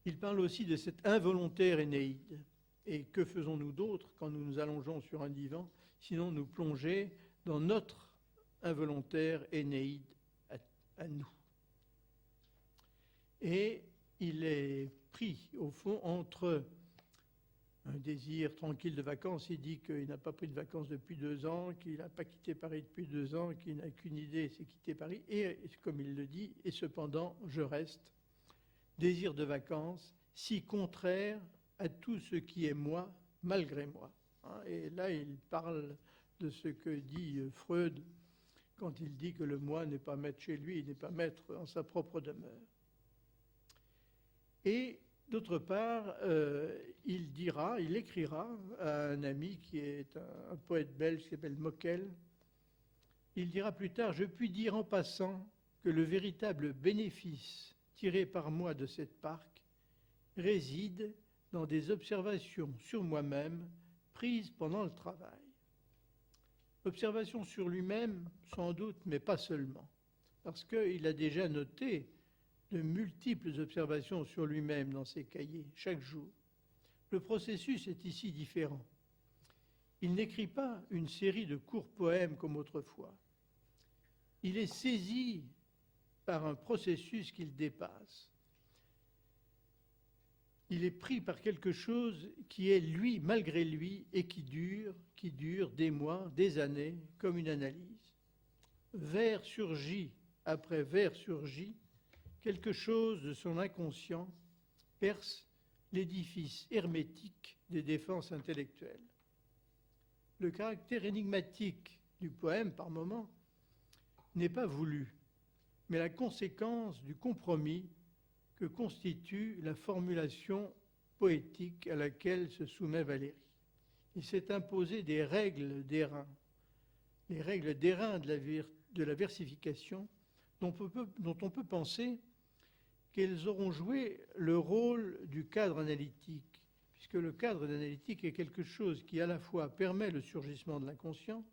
Il parle aussi de cette involontaire Énéide. Et que faisons-nous d'autre quand nous nous allongeons sur un divan, sinon nous plonger dans notre involontaire Énéide à nous? Et il est pris, au fond, entre un désir tranquille de vacances. Il dit qu'il n'a pas pris de vacances depuis 2 ans, qu'il n'a pas quitté Paris depuis 2 ans, qu'il n'a qu'une idée, c'est quitter Paris. Et comme il le dit, et cependant, je reste. Désir de vacances, si contraire à tout ce qui est moi, malgré moi. Et là, il parle de ce que dit Freud quand il dit que le moi n'est pas maître chez lui, il n'est pas maître en sa propre demeure. Et d'autre part, il écrira à un ami qui est un poète belge qui s'appelle Mockel. Il dira plus tard « Je puis dire en passant que le véritable bénéfice tiré par moi de cette parc réside dans des observations sur moi-même prises pendant le travail. » Observations sur lui-même, sans doute, mais pas seulement, parce qu'il a déjà noté de multiples observations sur lui-même dans ses cahiers, chaque jour. Le processus est ici différent. Il n'écrit pas une série de courts poèmes comme autrefois. Il est saisi par un processus qu'il dépasse. Il est pris par quelque chose qui est lui, malgré lui, et qui dure des mois, des années, comme une analyse. Vers surgit après vers surgit, quelque chose de son inconscient perce l'édifice hermétique des défenses intellectuelles. Le caractère énigmatique du poème, par moments, n'est pas voulu, mais la conséquence du compromis que constitue la formulation poétique à laquelle se soumet Valérie. Il s'est imposé des règles d'airain, les règles d'airain de la versification, dont on peut penser qu'elles auront joué le rôle du cadre analytique, puisque le cadre analytique est quelque chose qui à la fois permet le surgissement de l'inconscient,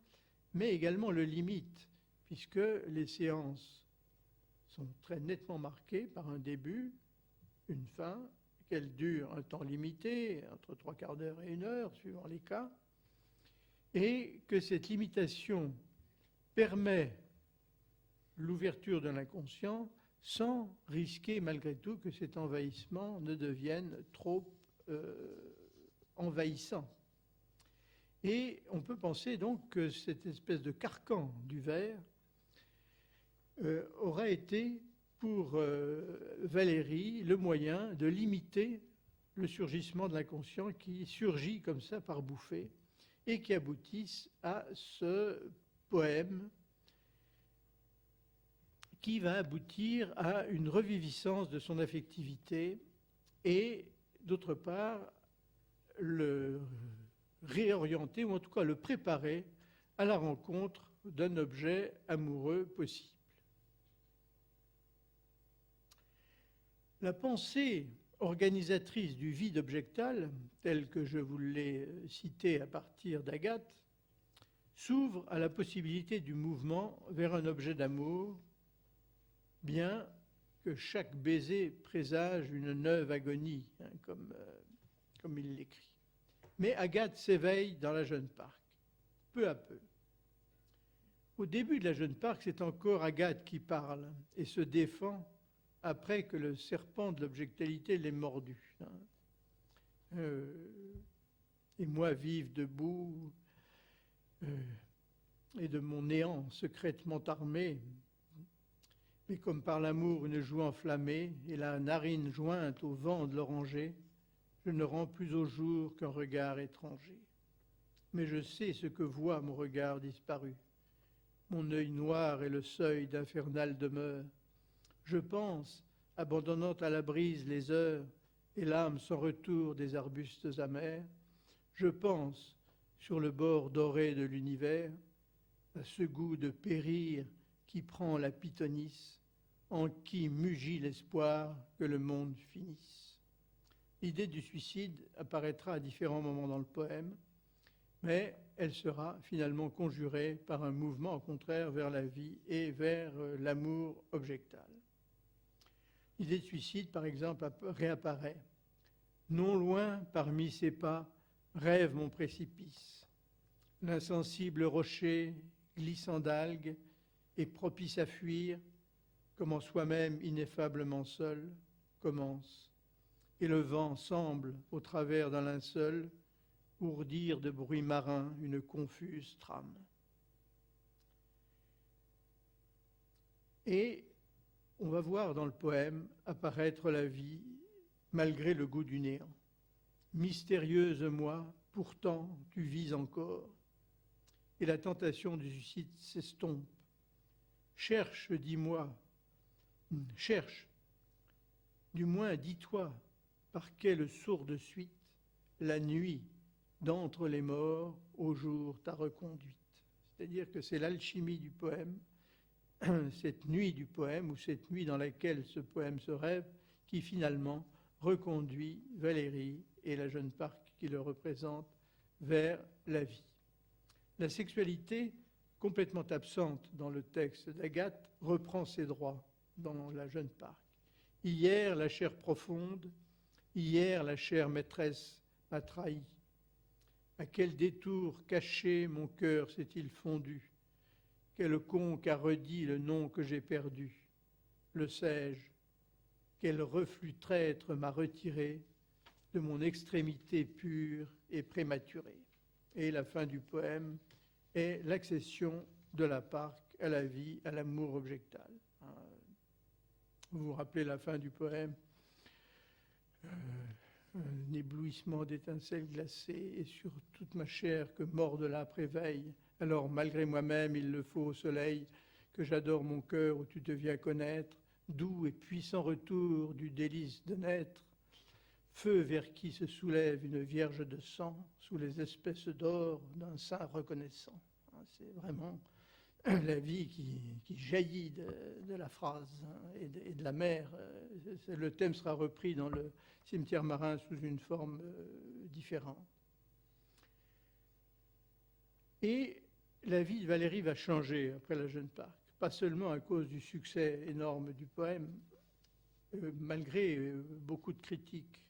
mais également le limite, puisque les séances sont très nettement marquées par un début, une fin, qu'elles durent un temps limité, entre 3/4 d'heure et 1 heure, suivant les cas, et que cette limitation permet l'ouverture de l'inconscient sans risquer malgré tout que cet envahissement ne devienne trop envahissant. Et on peut penser donc que cette espèce de carcan du vers aura été pour Valéry le moyen de limiter le surgissement de l'inconscient qui surgit comme ça par bouffées et qui aboutissent à ce poème qui va aboutir à une reviviscence de son affectivité et, d'autre part, le réorienter, ou en tout cas le préparer à la rencontre d'un objet amoureux possible. La pensée organisatrice du vide objectal, telle que je vous l'ai citée à partir d'Agathe, s'ouvre à la possibilité du mouvement vers un objet d'amour, bien que chaque baiser présage une neuve agonie, comme il l'écrit. Mais Agathe s'éveille dans la Jeune Parc, peu à peu. Au début de la Jeune Parc, c'est encore Agathe qui parle et se défend après que le serpent de l'objectivité l'ait mordu. Et moi vive debout, et de mon néant secrètement armé, mais comme par l'amour une joue enflammée, et la narine jointe au vent de l'oranger, je ne rends plus au jour qu'un regard étranger. Mais je sais ce que voit mon regard disparu. Mon œil noir est le seuil d'infernale demeure. Je pense, abandonnant à la brise les heures et l'âme sans retour des arbustes amers, je pense, sur le bord doré de l'univers, à ce goût de périr qui prend la pythonisse, en qui mugit l'espoir que le monde finisse. L'idée du suicide apparaîtra à différents moments dans le poème, mais elle sera finalement conjurée par un mouvement au contraire vers la vie et vers l'amour objectal. L'idée de suicide, par exemple, réapparaît. Non loin, parmi ses pas, rêve mon précipice. L'insensible rocher, glissant d'algues, est propice à fuir, comme en soi-même ineffablement seul, commence. Et le vent semble, au travers d'un linceul, ourdir de bruits marins une confuse trame. Et on va voir dans le poème apparaître la vie malgré le goût du néant. Mystérieuse moi, pourtant tu vis encore, et la tentation du suicide s'estompe. Cherche, dis-moi, cherche, du moins dis-toi, par quelle sourde suite la nuit d'entre les morts au jour t'a reconduite. C'est-à-dire que c'est l'alchimie du poème, cette nuit du poème, ou cette nuit dans laquelle ce poème se rêve, qui finalement reconduit Valéry et la Jeune Parc qui le représente vers la vie. La sexualité, complètement absente dans le texte d'Agathe, reprend ses droits dans la Jeune Parc. Hier, la chair profonde, hier, la chair maîtresse m'a trahi. À quel détour caché mon cœur s'est-il fondu? Quel conque a redit le nom que j'ai perdu? Le sais-je? Quel reflux traître m'a retiré de mon extrémité pure et prématurée? Et la fin du poème est l'accession de la Parc à la vie, à l'amour objectal. Vous vous rappelez la fin du poème? Un éblouissement d'étincelles glacées et sur toute ma chair que mord de l'âpre éveil. Alors, malgré moi-même, il le faut au soleil que j'adore mon cœur où tu te viens connaître, doux et puissant retour du délice de naître, feu vers qui se soulève une vierge de sang sous les espèces d'or d'un sein reconnaissant. C'est vraiment la vie qui jaillit de la phrase et de la mer. Le thème sera repris dans le Cimetière marin sous une forme différente. Et la vie de Valéry va changer après la Jeune Parc, pas seulement à cause du succès énorme du poème, malgré beaucoup de critiques.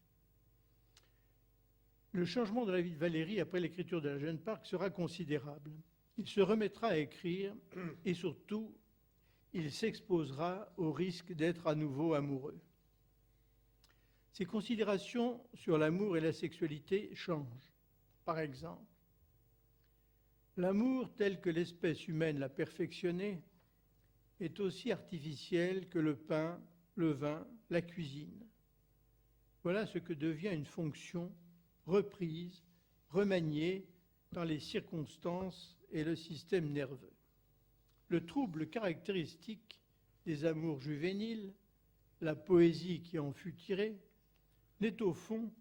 Le changement de la vie de Valéry après l'écriture de la Jeune Parc sera considérable. Il se remettra à écrire et surtout, il s'exposera au risque d'être à nouveau amoureux. Ses considérations sur l'amour et la sexualité changent. Par exemple, l'amour tel que l'espèce humaine l'a perfectionné est aussi artificiel que le pain, le vin, la cuisine. Voilà ce que devient une fonction reprise, remaniée dans les circonstances et le système nerveux. Le trouble caractéristique des amours juvéniles, la poésie qui en fut tirée, n'est au fond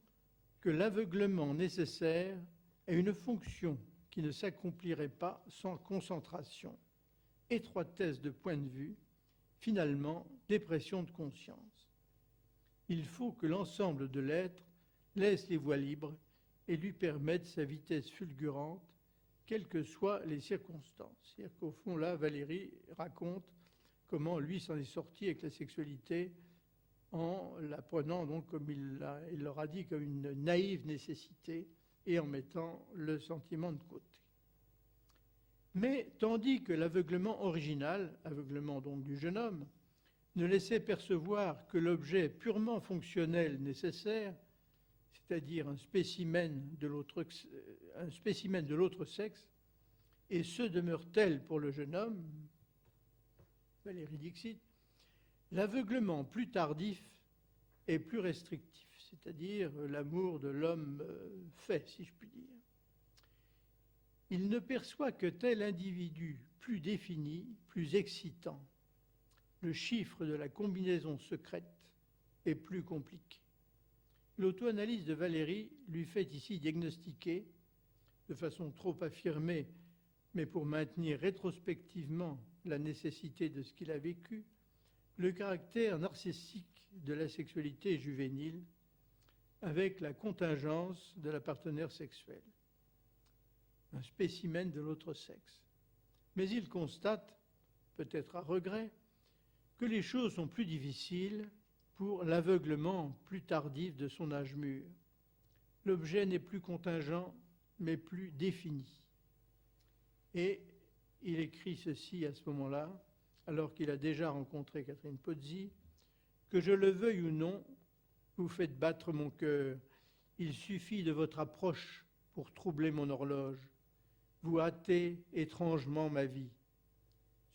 que l'aveuglement nécessaire à une fonction qui ne s'accomplirait pas sans concentration, étroitesse de point de vue, finalement dépression de conscience. Il faut que l'ensemble de l'être laisse les voies libres et lui permette sa vitesse fulgurante, quelles que soient les circonstances. C'est-à-dire qu'au fond, là, Valéry raconte comment lui s'en est sorti avec la sexualité en la prenant, donc, comme il leur a dit, comme une naïve nécessité et en mettant le sentiment de côté. Mais tandis que l'aveuglement original, aveuglement donc du jeune homme, ne laissait percevoir que l'objet purement fonctionnel nécessaire, c'est-à-dire un spécimen de l'autre sexe, et ce demeure tel pour le jeune homme, Valéry Dixit, l'aveuglement plus tardif est plus restrictif, c'est-à-dire l'amour de l'homme fait, si je puis dire. Il ne perçoit que tel individu plus défini, plus excitant. Le chiffre de la combinaison secrète est plus compliqué. L'auto-analyse de Valéry lui fait ici diagnostiquer, de façon trop affirmée, mais pour maintenir rétrospectivement la nécessité de ce qu'il a vécu, le caractère narcissique de la sexualité juvénile avec la contingence de la partenaire sexuelle, un spécimen de l'autre sexe. Mais il constate, peut-être à regret, que les choses sont plus difficiles pour l'aveuglement plus tardif de son âge mûr. L'objet n'est plus contingent, mais plus défini. Et il écrit ceci à ce moment-là, alors qu'il a déjà rencontré Catherine Pozzi, « Que je le veuille ou non, vous faites battre mon cœur. Il suffit de votre approche pour troubler mon horloge. Vous hâtez étrangement ma vie. »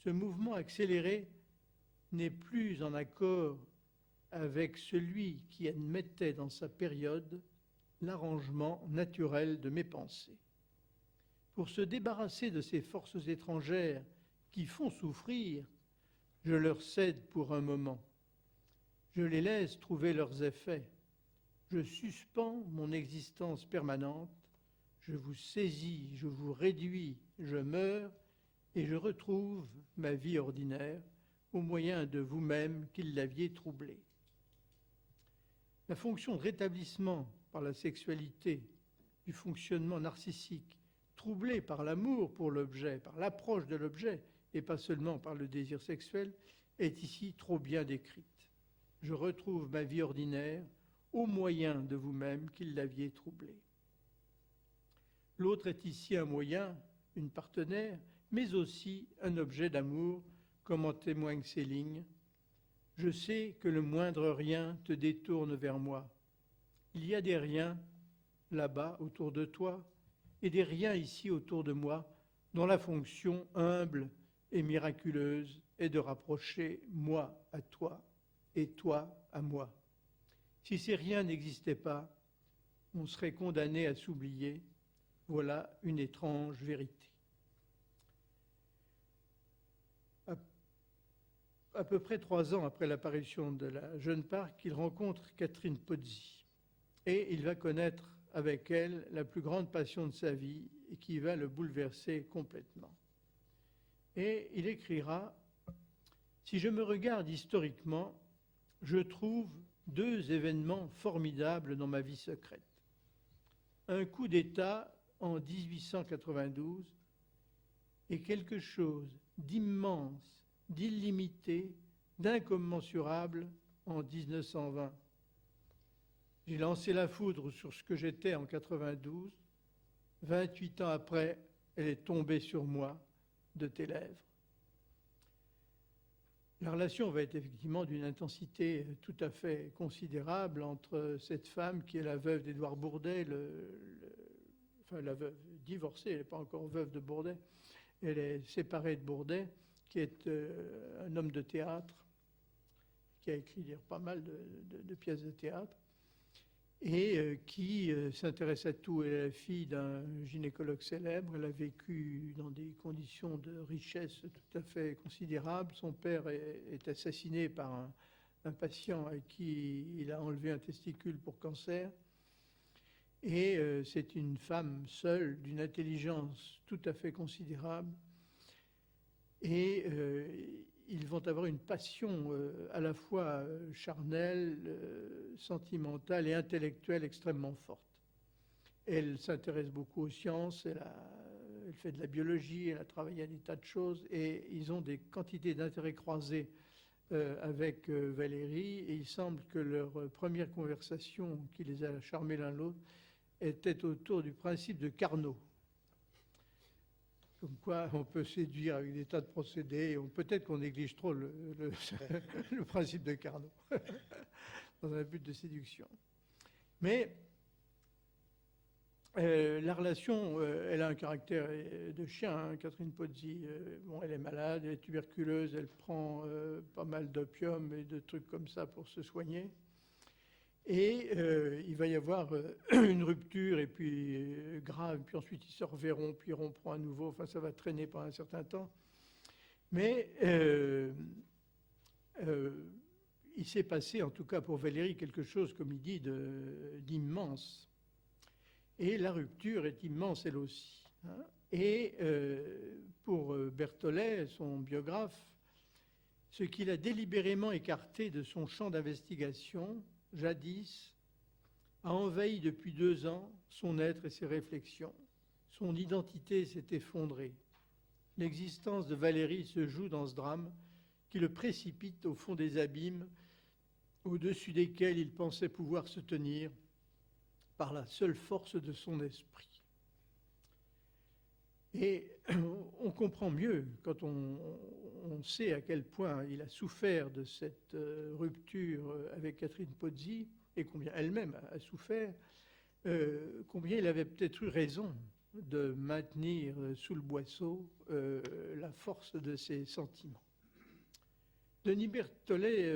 Ce mouvement accéléré n'est plus en accord avec celui qui admettait dans sa période l'arrangement naturel de mes pensées. Pour se débarrasser de ces forces étrangères qui font souffrir, je leur cède pour un moment. Je les laisse trouver leurs effets. Je suspends mon existence permanente. Je vous saisis, je vous réduis, je meurs et je retrouve ma vie ordinaire au moyen de vous-même qui l'aviez troublée. La fonction de rétablissement par la sexualité du fonctionnement narcissique, troublé par l'amour pour l'objet, par l'approche de l'objet, et pas seulement par le désir sexuel, est ici trop bien décrite. Je retrouve ma vie ordinaire au moyen de vous-même qui l'aviez troublée. L'autre est ici un moyen, une partenaire, mais aussi un objet d'amour, comme en témoignent ces lignes. Je sais que le moindre rien te détourne vers moi. Il y a des riens là-bas autour de toi et des riens ici autour de moi dont la fonction humble et miraculeuse est de rapprocher moi à toi et toi à moi. Si ces riens n'existaient pas, on serait condamné à s'oublier. Voilà une étrange vérité. À peu près 3 ans après l'apparition de la Jeune Parc, il rencontre Catherine Pozzi et il va connaître avec elle la plus grande passion de sa vie et qui va le bouleverser complètement. Et il écrira « Si je me regarde historiquement, je trouve 2 événements formidables dans ma vie secrète. Un coup d'État en 1892 et quelque chose d'immense, d'illimité, d'incommensurable en 1920. J'ai lancé la foudre sur ce que j'étais en 92. 28 ans après, elle est tombée sur moi de tes lèvres. » La relation va être effectivement d'une intensité tout à fait considérable entre cette femme qui est la veuve d'Édouard Bourdet, enfin la veuve divorcée, elle n'est pas encore veuve de Bourdet, elle est séparée de Bourdet, qui est un homme de théâtre, qui a écrit pas mal de pièces de théâtre, et qui s'intéresse à tout. Elle est la fille d'un gynécologue célèbre, elle a vécu dans des conditions de richesse tout à fait considérables. Son père est assassiné par un patient à qui il a enlevé un testicule pour cancer. Et c'est une femme seule, d'une intelligence tout à fait considérable. Et ils vont avoir une passion à la fois charnelle, sentimentale et intellectuelle extrêmement forte. Elle s'intéresse beaucoup aux sciences, elle fait de la biologie, elle a travaillé à des tas de choses, et ils ont des quantités d'intérêts croisés avec Valérie, et il semble que leur première conversation qui les a charmés l'un l'autre était autour du principe de Carnot. Comme quoi on peut séduire avec des tas de procédés. Peut-être qu'on néglige trop le principe de Carnot dans un but de séduction. Mais la relation, elle a un caractère de chien. Hein. Catherine Pozzi, bon, elle est malade, elle est tuberculeuse, elle prend pas mal d'opium et de trucs comme ça pour se soigner. Et il va y avoir une rupture, et puis grave, puis ensuite ils se reverront, puis ils rompront à nouveau. Enfin, ça va traîner pendant un certain temps. Mais il s'est passé, en tout cas pour Valérie, quelque chose, comme il dit, d'immense. Et la rupture est immense, elle aussi. Hein. Et pour Berthollet, son biographe, ce qu'il a délibérément écarté de son champ d'investigation, jadis, a envahi depuis 2 ans son être et ses réflexions. Son identité s'est effondrée. L'existence de Valérie se joue dans ce drame qui le précipite au fond des abîmes au-dessus desquels il pensait pouvoir se tenir par la seule force de son esprit. Et on comprend mieux quand on sait à quel point il a souffert de cette rupture avec Catherine Pozzi, et combien elle-même a souffert, combien il avait peut-être eu raison de maintenir sous le boisseau la force de ses sentiments. Denis Berthollet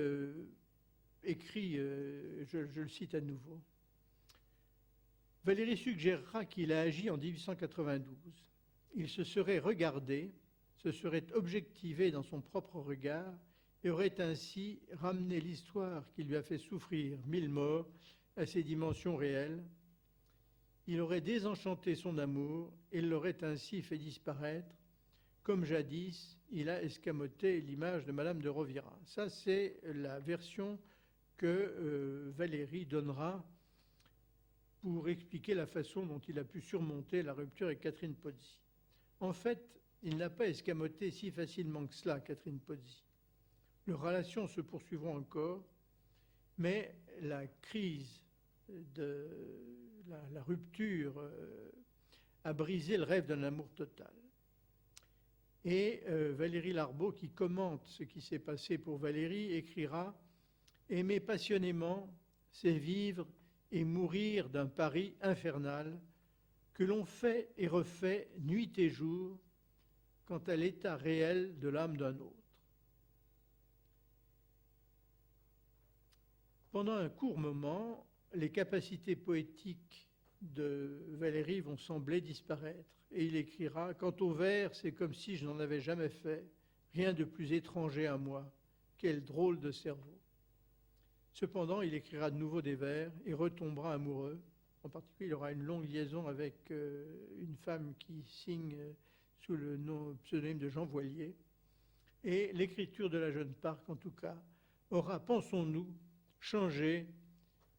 écrit, je le cite à nouveau, « Valérie suggérera qu'il a agi en 1892. Il se serait regardé, se serait objectivé dans son propre regard et aurait ainsi ramené l'histoire qui lui a fait souffrir 1000 morts à ses dimensions réelles. Il aurait désenchanté son amour et l'aurait ainsi fait disparaître, comme jadis il a escamoté l'image de Madame de Rovira. » Ça, c'est la version que Valérie donnera pour expliquer la façon dont il a pu surmonter la rupture avec Catherine Pozzi. En fait, il n'a pas escamoté si facilement que cela, Catherine Pozzi. Leurs relations se poursuivront encore, mais la crise de la rupture a brisé le rêve d'un amour total. Et Valérie Larbaud, qui commente ce qui s'est passé pour Valérie, écrira « Aimer passionnément, c'est vivre et mourir d'un pari infernal que l'on fait et refait nuit et jour quant à l'état réel de l'âme d'un autre. » Pendant un court moment, les capacités poétiques de Valérie vont sembler disparaître. Et il écrira « Quant au vers, c'est comme si je n'en avais jamais fait, rien de plus étranger à moi. Quel drôle de cerveau !» Cependant, il écrira de nouveau des vers et retombera amoureux. En particulier, il aura une longue liaison avec une femme qui signe sous le pseudonyme de Jean Voilier. Et l'écriture de La Jeune Parc, en tout cas, aura, pensons-nous, changé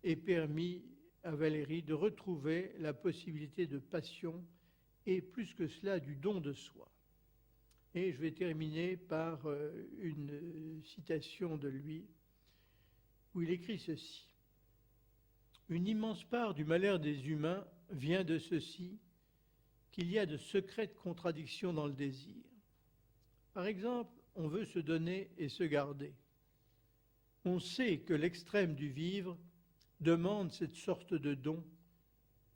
et permis à Valérie de retrouver la possibilité de passion et, plus que cela, du don de soi. Et je vais terminer par une citation de lui, où il écrit ceci. « Une immense part du malheur des humains vient de ceci, qu'il y a de secrètes contradictions dans le désir. Par exemple, on veut se donner et se garder. On sait que l'extrême du vivre demande cette sorte de don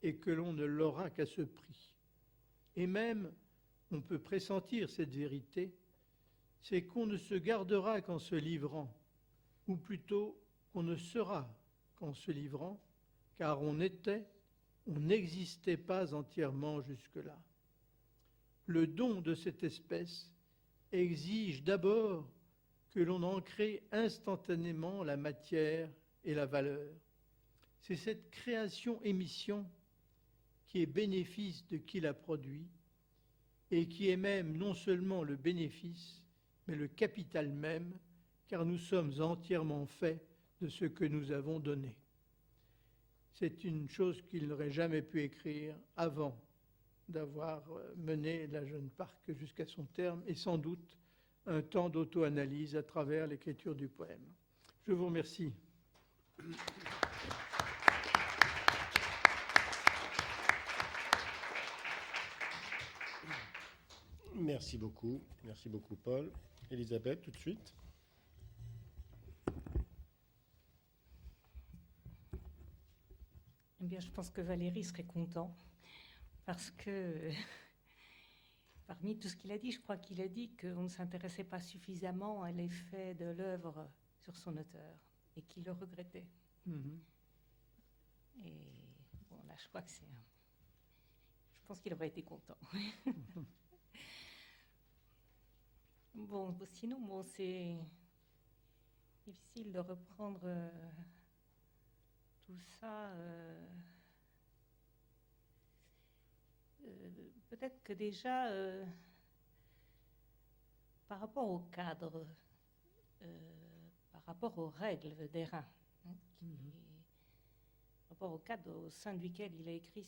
et que l'on ne l'aura qu'à ce prix. Et même, on peut pressentir cette vérité, c'est qu'on ne se gardera qu'en se livrant, ou plutôt qu'on ne sera qu'en se livrant, car on n'existait pas entièrement jusque-là. Le don de cette espèce exige d'abord que l'on en crée instantanément la matière et la valeur. C'est cette création-émission qui est bénéfice de qui la produit et qui est même non seulement le bénéfice, mais le capital même, car nous sommes entièrement faits de ce que nous avons donné. C'est une chose qu'il n'aurait jamais pu écrire avant d'avoir mené la Jeune Parc jusqu'à son terme et sans doute un temps d'auto-analyse à travers l'écriture du poème. Je vous remercie. Merci beaucoup Paul. Elisabeth, tout de suite. Eh bien, je pense que Valéry serait content parce que parmi tout ce qu'il a dit, je crois qu'il a dit qu'on ne s'intéressait pas suffisamment à l'effet de l'œuvre sur son auteur et qu'il le regrettait. Et bon, là, je crois que c'est... Je pense qu'il aurait été content. Bon, sinon, bon, c'est difficile de reprendre tout ça. Peut-être que déjà, par rapport au cadre, par rapport aux règles d'Hérin, par rapport au cadre au sein duquel il a écrit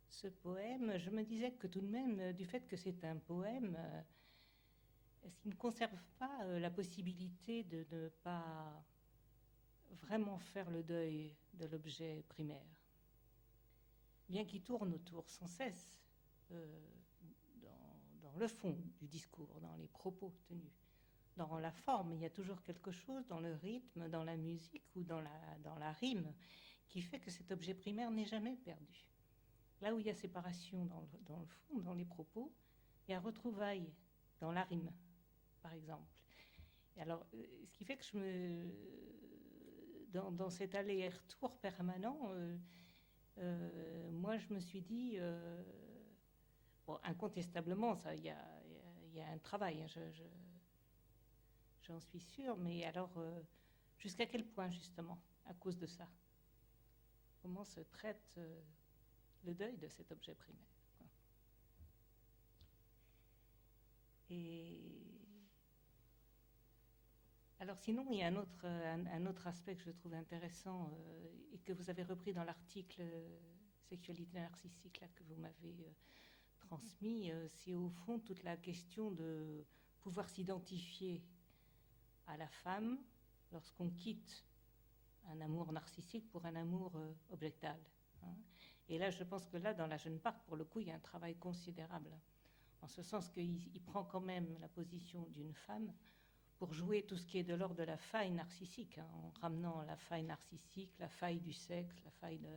ce poème, je me disais que tout de même, du fait que c'est un poème, est-ce qu'il ne conserve pas la possibilité de ne pas vraiment faire le deuil de l'objet primaire, bien qu'il tourne autour sans cesse dans le fond du discours, dans les propos tenus. Dans la forme, il y a toujours quelque chose dans le rythme, dans la musique ou dans la rime qui fait que cet objet primaire n'est jamais perdu. Là où il y a séparation dans le fond, dans les propos, il y a retrouvailles dans la rime, par exemple. Et alors, ce qui fait que dans cet aller-retour permanent, moi je me suis dit, bon, incontestablement, il y a un travail, j'en suis sûre, mais alors jusqu'à quel point justement, à cause de ça, comment se traite le deuil de cet objet primaire, quoi. Et alors sinon, il y a un autre aspect que je trouve intéressant et que vous avez repris dans l'article Sexualité narcissique là, que vous m'avez transmis, c'est au fond toute la question de pouvoir s'identifier à la femme lorsqu'on quitte un amour narcissique pour un amour objectal. Et là, je pense que là, dans la Jeune Parc, pour le coup, il y a un travail considérable, en ce sens qu'il prend quand même la position d'une femme pour jouer tout ce qui est de l'ordre de la faille narcissique, en ramenant la faille narcissique, la faille du sexe, la faille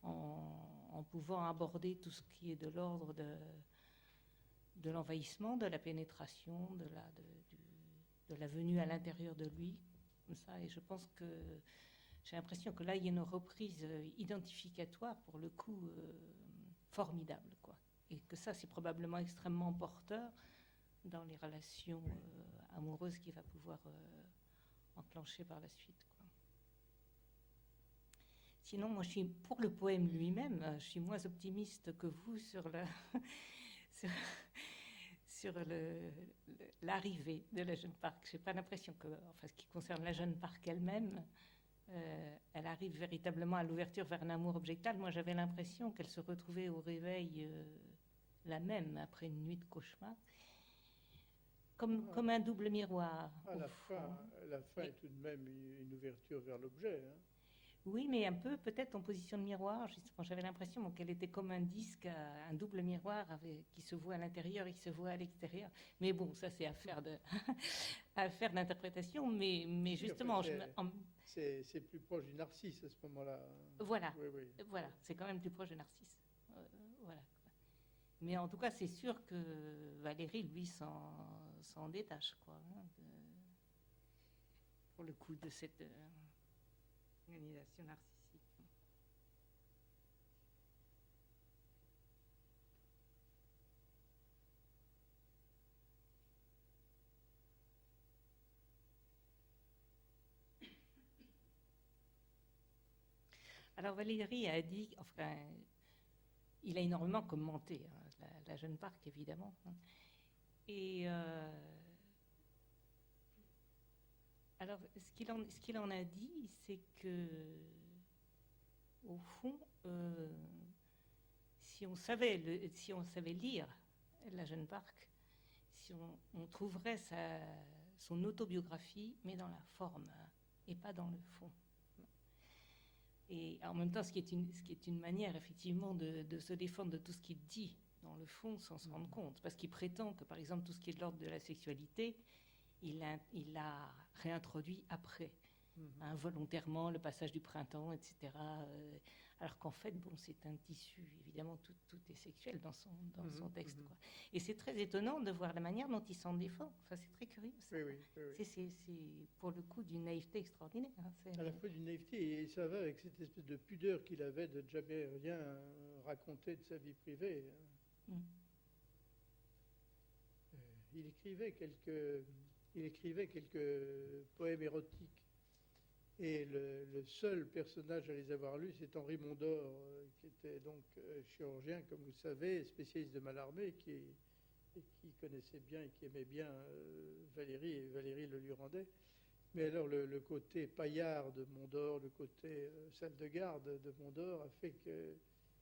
en pouvant aborder tout ce qui est de l'ordre de l'envahissement, de la pénétration, de la venue à l'intérieur de lui, comme ça. Et je pense que j'ai l'impression que là, il y a une reprise identificatoire, pour le coup, formidable, quoi. Et que ça, c'est probablement extrêmement porteur dans les relations amoureuses qu'il va pouvoir enclencher par la suite, quoi. Sinon, moi, je suis pour le poème lui-même, je suis moins optimiste que vous sur l'arrivée de la Jeune Parc. Je n'ai pas l'impression que, enfin, ce qui concerne la Jeune Parc elle-même, elle arrive véritablement à l'ouverture vers un amour objectal. Moi, j'avais l'impression qu'elle se retrouvait au réveil la même, après une nuit de cauchemar, comme un double miroir. La fin est tout de même une ouverture vers l'objet. Oui, mais un peu peut-être en position de miroir. Justement, j'avais l'impression qu'elle était comme un disque, un double miroir qui se voit à l'intérieur et qui se voit à l'extérieur. Mais bon, ça c'est affaire affaire d'interprétation. Mais Oui, justement, enfin, c'est plus proche du narcisse à ce moment-là. voilà, Oui, oui. voilà, c'est quand même plus proche de Narcisse. Voilà. Mais en tout cas, c'est sûr que Valérie, lui, s'en détache, quoi, hein, pour le coup de cette organisation narcissique. Alors Valérie a dit, enfin, il a énormément commenté hein, la Jeune Parc, évidemment. Hein. Et alors, ce qu'il en a dit, c'est que, au fond, si on savait lire la Jeune Parc, si on trouverait son autobiographie, mais dans la forme hein, et pas dans le fond. Et en même temps, ce qui est une manière, effectivement, de se défendre de tout ce qu'il dit dans le fond sans se rendre compte. Parce qu'il prétend que, par exemple, tout ce qui est de l'ordre de la sexualité, il l'a réintroduit après, hein, volontairement, le passage du printemps, etc. Alors qu'en fait, bon, c'est un tissu, évidemment, tout est sexuel dans son texte. Quoi. Et c'est très étonnant de voir la manière dont il s'en défend. Enfin, c'est très curieux. Ça. Oui, C'est pour le coup d'une naïveté extraordinaire. Hein. À la fois d'une naïveté, et ça va avec cette espèce de pudeur qu'il avait de jamais rien raconter de sa vie privée. Il écrivait quelques poèmes érotiques. Et le seul personnage à les avoir lus, c'est Henri Mondor, qui était donc chirurgien, comme vous savez, spécialiste de Mallarmé, qui connaissait bien et qui aimait bien Valérie, et Valérie le lui rendait. Mais alors le côté paillard de Mondor, le côté salle de garde de Mondor a fait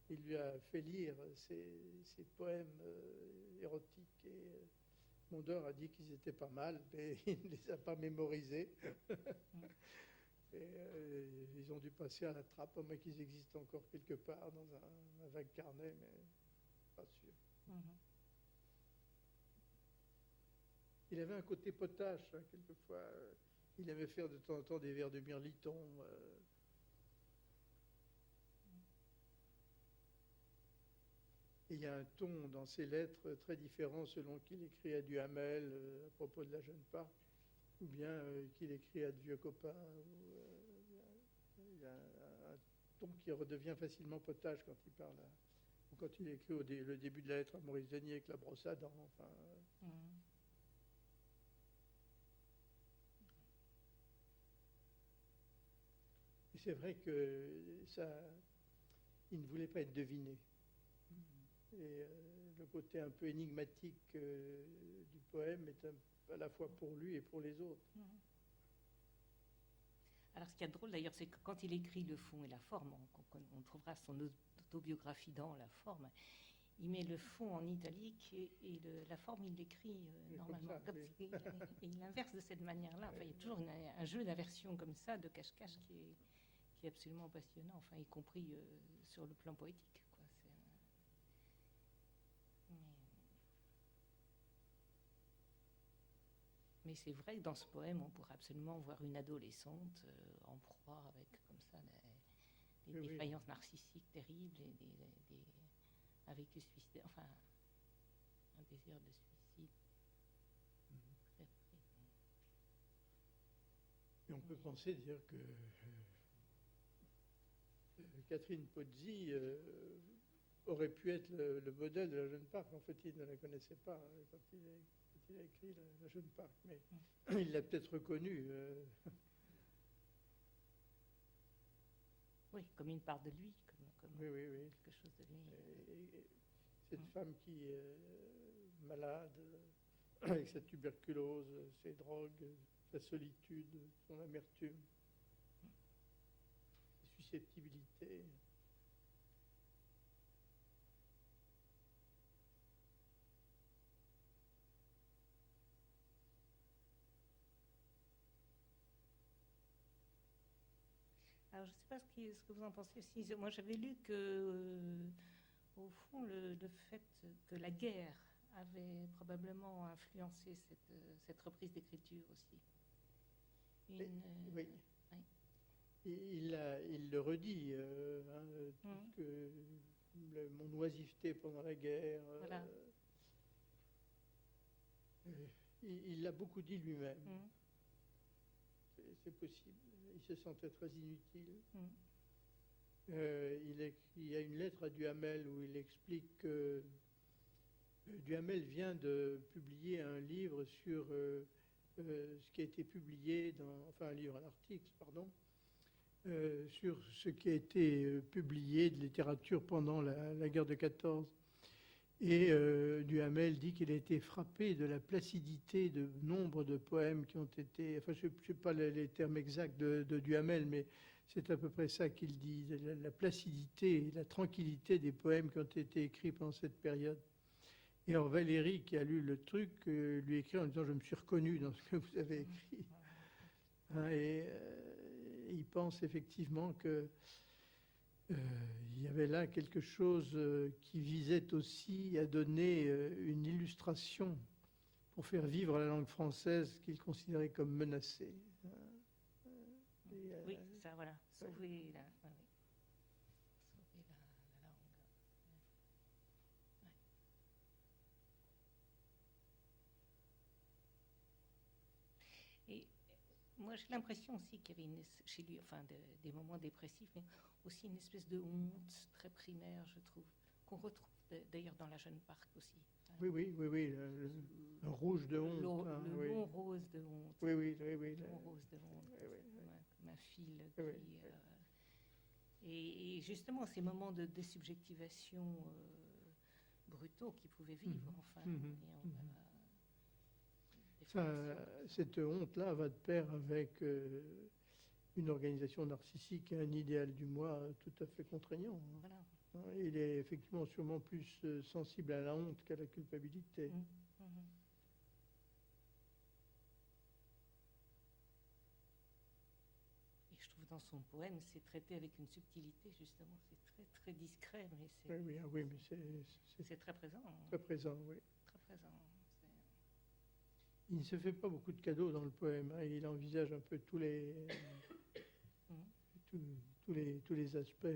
qu'il lui a fait lire ses poèmes érotiques. Et Mondor a dit qu'ils étaient pas mal, mais il ne les a pas mémorisés. Et ils ont dû passer à la trappe, au moins qu'ils existent encore quelque part dans un vague carnet, mais pas sûr. Il avait un côté potache, hein, quelquefois. Il aimait faire de temps en temps des vers de mirliton. Et il y a un ton dans ses lettres très différent selon qu'il écrit à Duhamel à propos de la Jeune Parc, ou bien qu'il écrit à de vieux copains. Il y a un ton qui redevient facilement potage quand il parle, ou quand il écrit le début de la lettre à Maurice Denis avec la brosse à dents. Enfin, Et c'est vrai que il ne voulait pas être deviné. Et le côté un peu énigmatique du poème est à la fois pour lui et pour les autres. Alors, ce qui est drôle d'ailleurs, c'est que quand il écrit le fond et la forme, on trouvera son autobiographie dans la forme. Il met le fond en italique et la forme, il l'écrit normalement. Ça, oui. Et il inverse de cette manière-là. Enfin, il y a toujours un jeu d'inversion comme ça, de cache-cache, qui est absolument passionnant, enfin, y compris sur le plan poétique. Quoi. Mais c'est vrai que dans ce poème, on pourrait absolument voir une adolescente en proie avec comme ça des défaillances narcissiques terribles et avec le suicide, enfin un désir de suicide. Et on peut penser dire que Catherine Pozzi aurait pu être le modèle de la Jeune Parc. En fait, il ne la connaissait pas hein, quand il a écrit la Jeune Parc, mais il l'a peut-être reconnue. Oui, comme une part de lui, comme oui. quelque chose de lui. Et cette femme qui est malade, avec sa tuberculose, ses drogues, sa solitude, son amertume, ses susceptibilités. Alors, je ne sais pas ce que vous en pensez aussi. Moi, j'avais lu que, au fond, le fait que la guerre avait probablement influencé cette reprise d'écriture aussi. Oui. oui. Il le redit, que mon oisiveté pendant la guerre. Voilà. Il l'a beaucoup dit lui-même. C'est possible. Il se sentait très inutile. Il y a une lettre à Duhamel où il explique que Duhamel vient de publier un livre sur ce qui a été publié un article, pardon, sur ce qui a été publié de littérature pendant la guerre de 14. Et Duhamel dit qu'il a été frappé de la placidité de nombre de poèmes qui ont été... Enfin, je ne sais pas les termes exacts de Duhamel, mais c'est à peu près ça qu'il dit, la placidité, la tranquillité des poèmes qui ont été écrits pendant cette période. Et alors Valéry, qui a lu le truc, lui écrit en disant « Je me suis reconnu dans ce que vous avez écrit ». Il pense effectivement que il y avait là quelque chose qui visait aussi à donner une illustration pour faire vivre la langue française qu'il considérait comme menacée. Oui, ça, voilà, sauver la langue. Et moi, j'ai l'impression aussi qu'il y avait chez lui, des moments dépressifs, mais aussi une espèce de honte très primaire, je trouve, qu'on retrouve d'ailleurs dans La Jeune Parc aussi. Oui, le rouge de honte. Le long rose de honte. Oui. Le long rose de honte. Ma fille et justement, ces moments de désubjectivation brutaux qu'il pouvait vivre, cette honte-là va de pair avec une organisation narcissique et un idéal du moi tout à fait contraignant. Voilà. Il est effectivement sûrement plus sensible à la honte qu'à la culpabilité. Et je trouve dans son poème, c'est traité avec une subtilité, justement. C'est très, très discret, mais c'est... Oui, mais c'est très présent. Très présent, oui. Très présent. Il ne se fait pas beaucoup de cadeaux dans le poème. Il envisage un peu tous les aspects,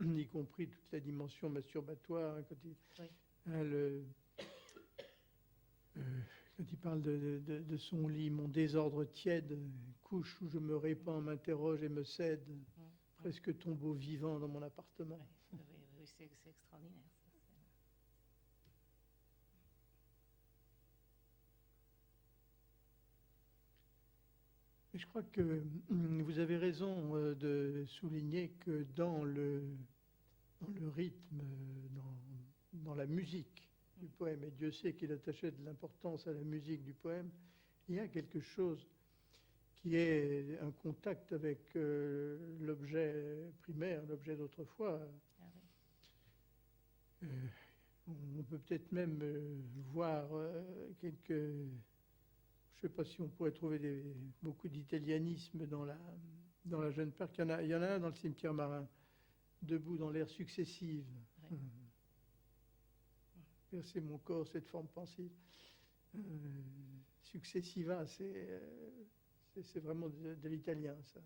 y compris toute la dimension masturbatoire. Quand il parle de son lit, mon désordre tiède, couche où je me répands, m'interroge et me cède, presque tombeau vivant dans mon appartement. Oui, c'est extraordinaire. Mais je crois que vous avez raison de souligner que dans le rythme, dans la musique du poème, et Dieu sait qu'il attachait de l'importance à la musique du poème, il y a quelque chose qui est un contact avec l'objet primaire, l'objet d'autrefois. On peut peut-être même voir quelques... Je ne sais pas si on pourrait trouver beaucoup d'italianisme dans la Jeune Parc. Il y en a un dans le cimetière marin, debout dans l'air successive. Verser mon corps, cette forme pensive. Successiva, c'est vraiment de l'italien, ça.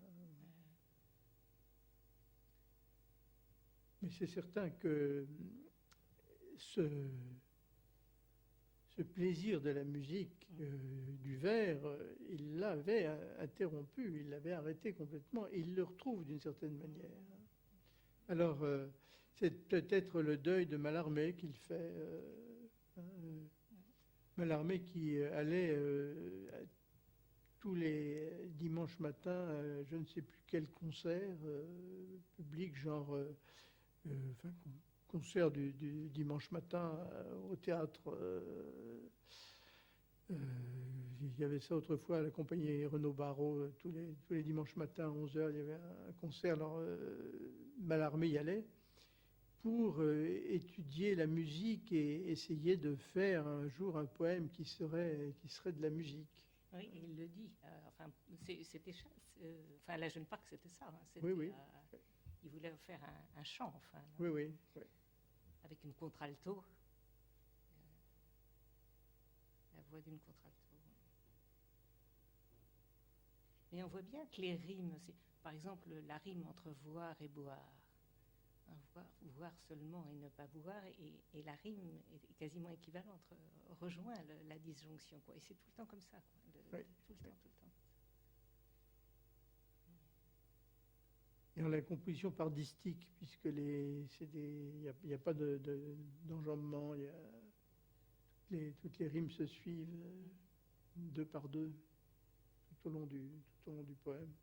Mais c'est certain que ce plaisir de la musique, du vers, il l'avait interrompu, il l'avait arrêté complètement, et il le retrouve d'une certaine manière. Alors, c'est peut-être le deuil de Mallarmé qu'il fait. Mallarmé qui allait tous les dimanches matins, je ne sais plus quel concert public, genre... concert du dimanche matin au théâtre. Il y avait ça autrefois à la compagnie Renaud Barrault, tous les dimanches matins à 11h, il y avait un concert. Alors Mallarmé y allait pour étudier la musique et essayer de faire un jour un poème qui serait de la musique. Oui, il le dit. Enfin, c'était enfin, la Jeune Parc, c'était ça. Hein. Oui, oui. Il voulait faire un chant, enfin. Oui, oui, oui. Avec une contralto. La voix d'une contralto. Mais on voit bien que les rimes, par exemple, la rime entre voir et boire. Hein, voir seulement et ne pas boire, et la rime est quasiment équivalente, rejoint la disjonction, quoi. Et c'est tout le temps comme ça, quoi. Oui. Tout le temps, tout le temps. Et en la composition par distique, puisque il n'y a pas d'enjambement, toutes les rimes se suivent deux par deux tout au long du poème.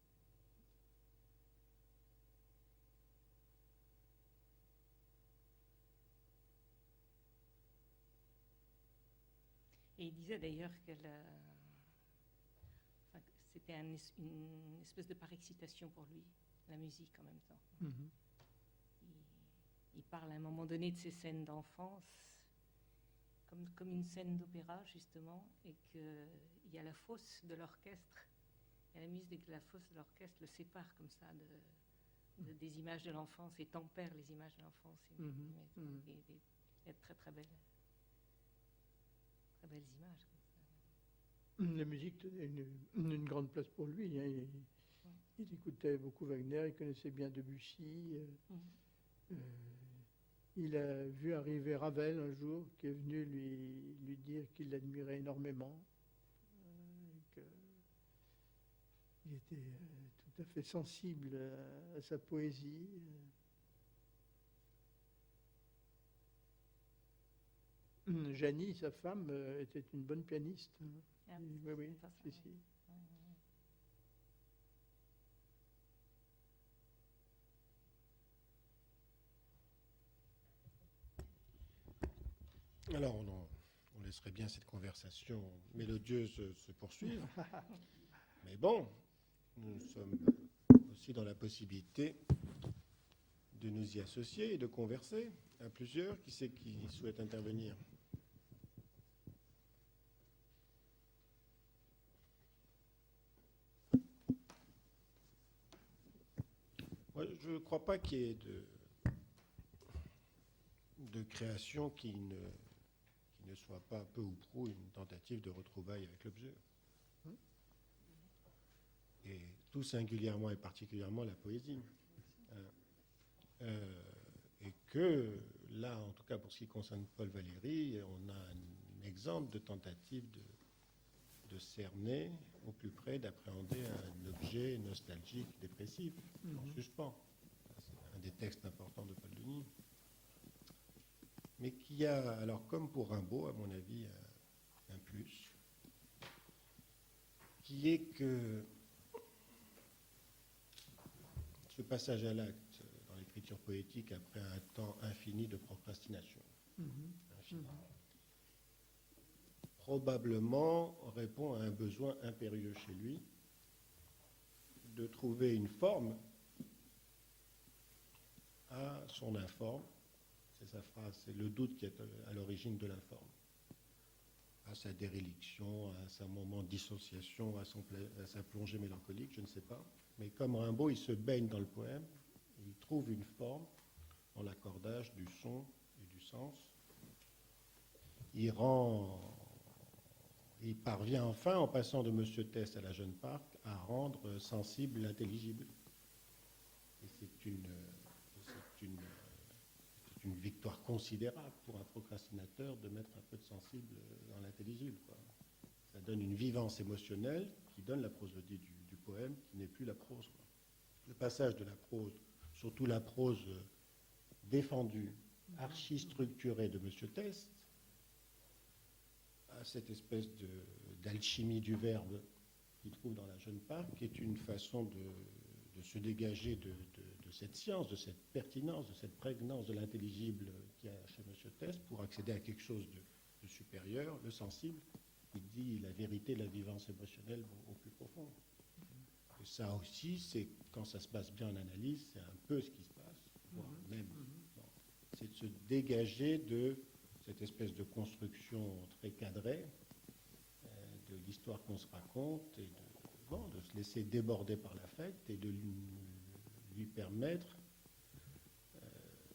Et il disait d'ailleurs que c'était une espèce de parexcitation pour lui, la musique en même temps. Mm-hmm. Il parle à un moment donné de ses scènes d'enfance, comme une scène d'opéra justement, et qu'il y a la fosse de l'orchestre, et la musique de la fosse de l'orchestre le sépare comme ça des images de l'enfance et tempère les images de l'enfance. Il y a de très très belles images. La musique tenait une grande place pour lui. Hein. Il écoutait beaucoup Wagner, il connaissait bien Debussy. Il a vu arriver Ravel un jour, qui est venu lui dire qu'il l'admirait énormément. Il était tout à fait sensible à sa poésie. Janie, sa femme, était une bonne pianiste. Ah, oui, si. Alors, on laisserait bien cette conversation mélodieuse se poursuivre. Mais bon, nous sommes aussi dans la possibilité de nous y associer et de converser à plusieurs. Qui c'est qui souhaite intervenir ? Moi, je ne crois pas qu'il y ait de création qui ne soit pas peu ou prou une tentative de retrouvailles avec l'objet. Et tout singulièrement et particulièrement la poésie. Et que là, en tout cas pour ce qui concerne Paul Valéry, on a un exemple de tentative de cerner au plus près, d'appréhender un objet nostalgique, dépressif, en suspens. C'est un des textes importants de Paul Denis. Mais qui a, alors comme pour Rimbaud, à mon avis, un plus, qui est que ce passage à l'acte dans l'écriture poétique après un temps infini de procrastination, probablement répond à un besoin impérieux chez lui de trouver une forme à son informe. C'est sa phrase, c'est le doute qui est à l'origine de l'informe, à sa déréliction, à sa moment de dissociation, à sa plongée mélancolique, je ne sais pas. Mais comme Rimbaud, il se baigne dans le poème, il trouve une forme dans l'accordage du son et du sens. Il parvient enfin, en passant de Monsieur Tess à la Jeune Parc, à rendre sensible l'intelligible. Et c'est une victoire considérable pour un procrastinateur de mettre un peu de sensible dans l'intelligible, quoi. Ça donne une vivance émotionnelle qui donne la prosodie du poème, qui n'est plus la prose, quoi. Le passage de la prose, surtout la prose défendue, archi-structurée de M. Test, à cette espèce d'alchimie du verbe qu'il trouve dans la Jeune Parc, qui est une façon de se dégager de cette science, de cette pertinence, de cette prégnance de l'intelligible qu'il y a chez M. Test, pour accéder à quelque chose de supérieur, le sensible, qui dit la vérité, la vivance émotionnelle au plus profond. Et ça aussi, c'est quand ça se passe bien en analyse, c'est un peu ce qui se passe, voire même. C'est de se dégager de cette espèce de construction très cadrée, de l'histoire qu'on se raconte et de se laisser déborder par l'affect et de lui permettre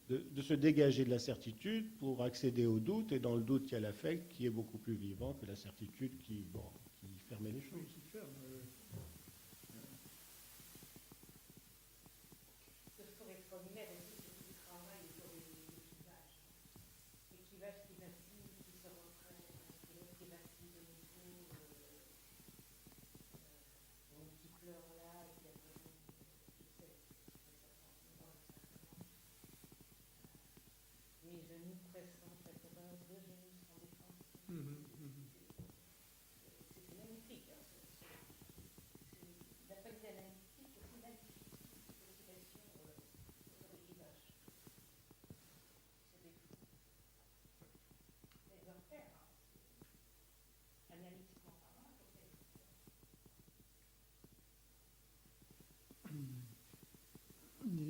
de se dégager de la certitude pour accéder au doute. Et dans le doute, il y a l'affect qui est beaucoup plus vivant que la certitude qui fermait les choses. Ce que je trouve extraordinaire aussi, c'est tout le travail autour des clivages. Les clivages qui vacillent, qui se reprennent, qui vacillent de nouveau, qui pleure là, et puis après, je sais, les genoux pressants, quelque part, deux genoux sans défense. C'est magnifique. Hein, la qualité analytique est aussi magnifique. Spécification sur les clivages. C'est des fous. Mais ils doivent faire, hein, analytiquement parlant, il faut faire.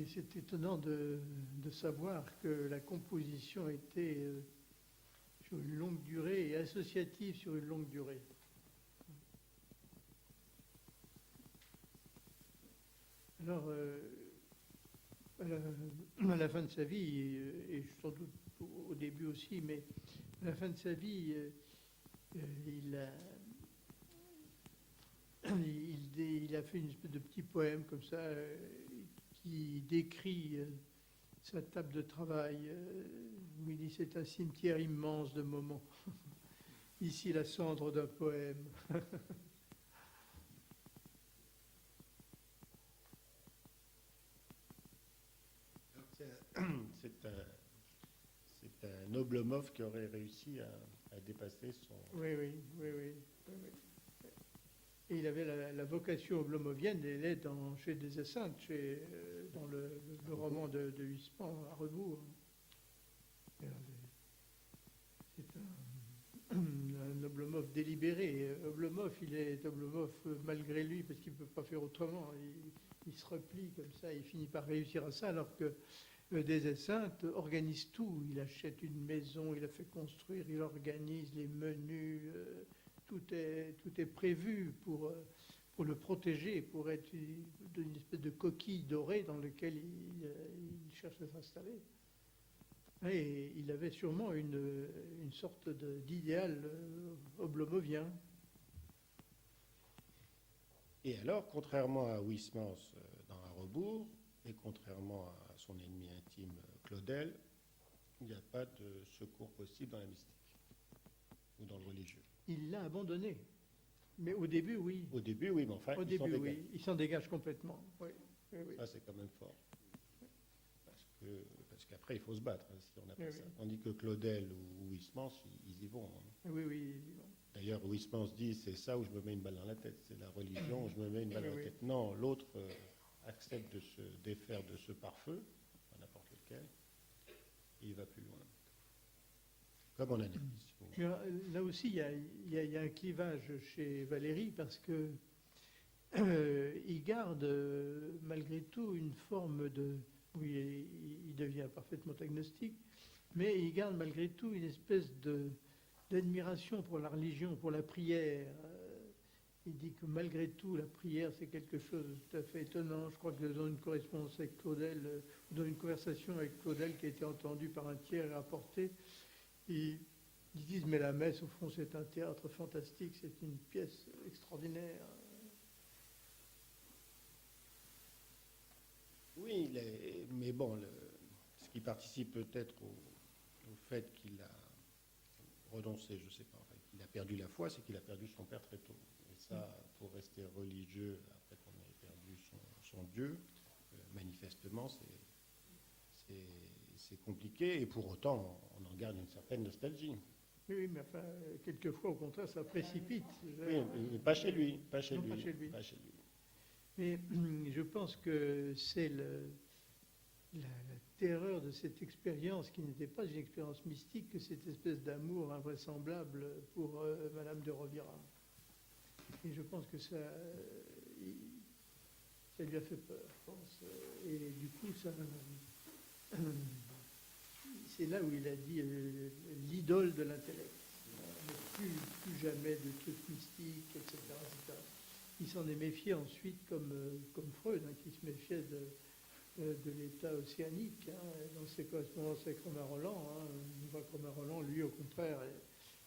C'est étonnant de savoir que la composition était sur une longue durée et associative sur une longue durée. Alors, à la fin de sa vie, et sans doute au début aussi, mais à la fin de sa vie, il a fait une espèce de petit poème comme ça qui décrit sa table de travail, où il dit c'est un cimetière immense de moments. Ici la cendre d'un poème. C'est un Oblomov qui aurait réussi à dépasser son... Oui. Et il avait la vocation oblomovienne, elle est chez des Esseintes, dans le roman de Huysmans, à rebours. C'est un Oblomov délibéré. Oblomov, il est Oblomov malgré lui, parce qu'il ne peut pas faire autrement. Il se replie comme ça, il finit par réussir à ça, alors que des Esseintes organise tout. Il achète une maison, il la fait construire, il organise les menus, tout est prévu pour le protéger, pour être une espèce de coquille dorée dans laquelle il cherche à s'installer. Et il avait sûrement une sorte d'idéal oblomovien. Et alors, contrairement à Huysmans dans À rebours, et contrairement à son ennemi intime Claudel, il n'y a pas de secours possible dans la mystique ou dans le religieux. Il l'a abandonné. Mais au début, oui. Au début, oui, mais enfin, au début, oui. Il s'en dégage complètement. Oui. Ça, c'est quand même fort. Parce qu'après, il faut se battre, si on a pas ça. Tandis que Claudel ou Huysmans, ils y vont. Hein. Oui, ils y vont. D'ailleurs, Huysmans dit, c'est ça où je me mets une balle dans la tête. C'est la religion où je me mets une balle dans la tête. Non, l'autre accepte de se défaire de ce pare-feu, n'importe lequel, et il va plus loin. Comme en analyse. Là aussi, il y a un clivage chez Valéry, parce que il garde malgré tout une forme de... Oui, il devient parfaitement agnostique, mais il garde malgré tout une espèce d'admiration pour la religion, pour la prière. Il dit que malgré tout, la prière, c'est quelque chose de tout à fait étonnant. Je crois que dans une correspondance avec Claudel, dans une conversation avec Claudel qui a été entendue par un tiers et rapportée, ils disent, mais la messe, au fond, c'est un théâtre fantastique, c'est une pièce extraordinaire. Oui, mais bon, ce qui participe peut-être au fait qu'il a renoncé, je ne sais pas, enfin, qu'il a perdu la foi, c'est qu'il a perdu son père très tôt. Et ça, pour rester religieux, après qu'on ait perdu son Dieu, manifestement, c'est compliqué. Et pour autant, on en garde une certaine nostalgie. Oui, mais enfin, quelquefois, au contraire, ça précipite. Oui, mais pas chez lui, pas chez Non, lui. pas chez lui. Pas chez lui. Mais je pense que c'est la terreur de cette expérience, qui n'était pas une expérience mystique, que cette espèce d'amour invraisemblable pour Madame de Rovira. Et je pense que ça lui a fait peur, je pense. Et du coup, c'est là où il a dit l'idole de l'intellect. plus jamais de trucs mystiques, etc., etc. Il s'en est méfié ensuite comme Freud, hein, qui se méfiait de l'état océanique, hein, dans ses correspondances avec Romain Rolland. Hein. On voit que Romain Rolland, lui, au contraire,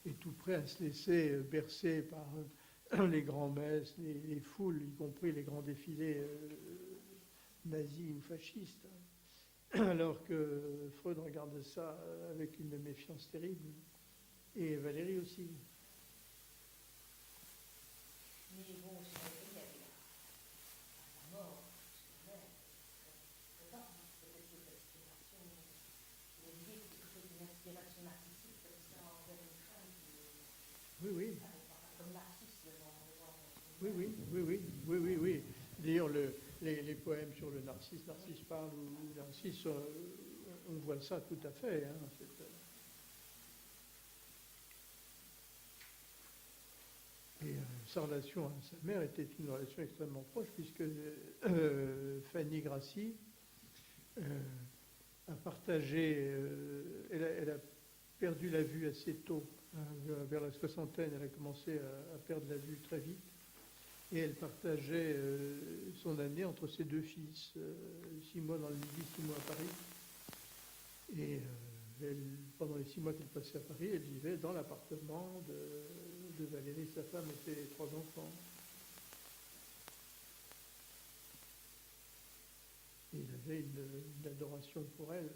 est tout prêt à se laisser bercer par les grands-messes, les foules, y compris les grands défilés nazis ou fascistes. Alors que Freud regarde ça avec une méfiance terrible. Et Valérie aussi. Mais bon, je savais qu'il y avait la mort, peut-être cette inspiration, l'idée que c'était une inspiration narcissique comme ça envers une femme qui Oui. comme Narcisse devant Oui. D'ailleurs, les poèmes sur le Narcisse parle, ou Narcisse, on voit ça tout à fait. Hein, et sa relation à sa mère était une relation extrêmement proche, puisque Fanny Grassi a partagé, elle a perdu la vue assez tôt. Vers la soixantaine, elle a commencé à perdre la vue très vite. Et elle partageait son année entre ses deux fils, 6 mois dans le Midi, 6 mois à Paris. Et pendant les 6 mois qu'elle passait à Paris, elle vivait dans l'appartement de Valérie, sa femme, et ses 3 enfants. Et il avait une adoration pour elle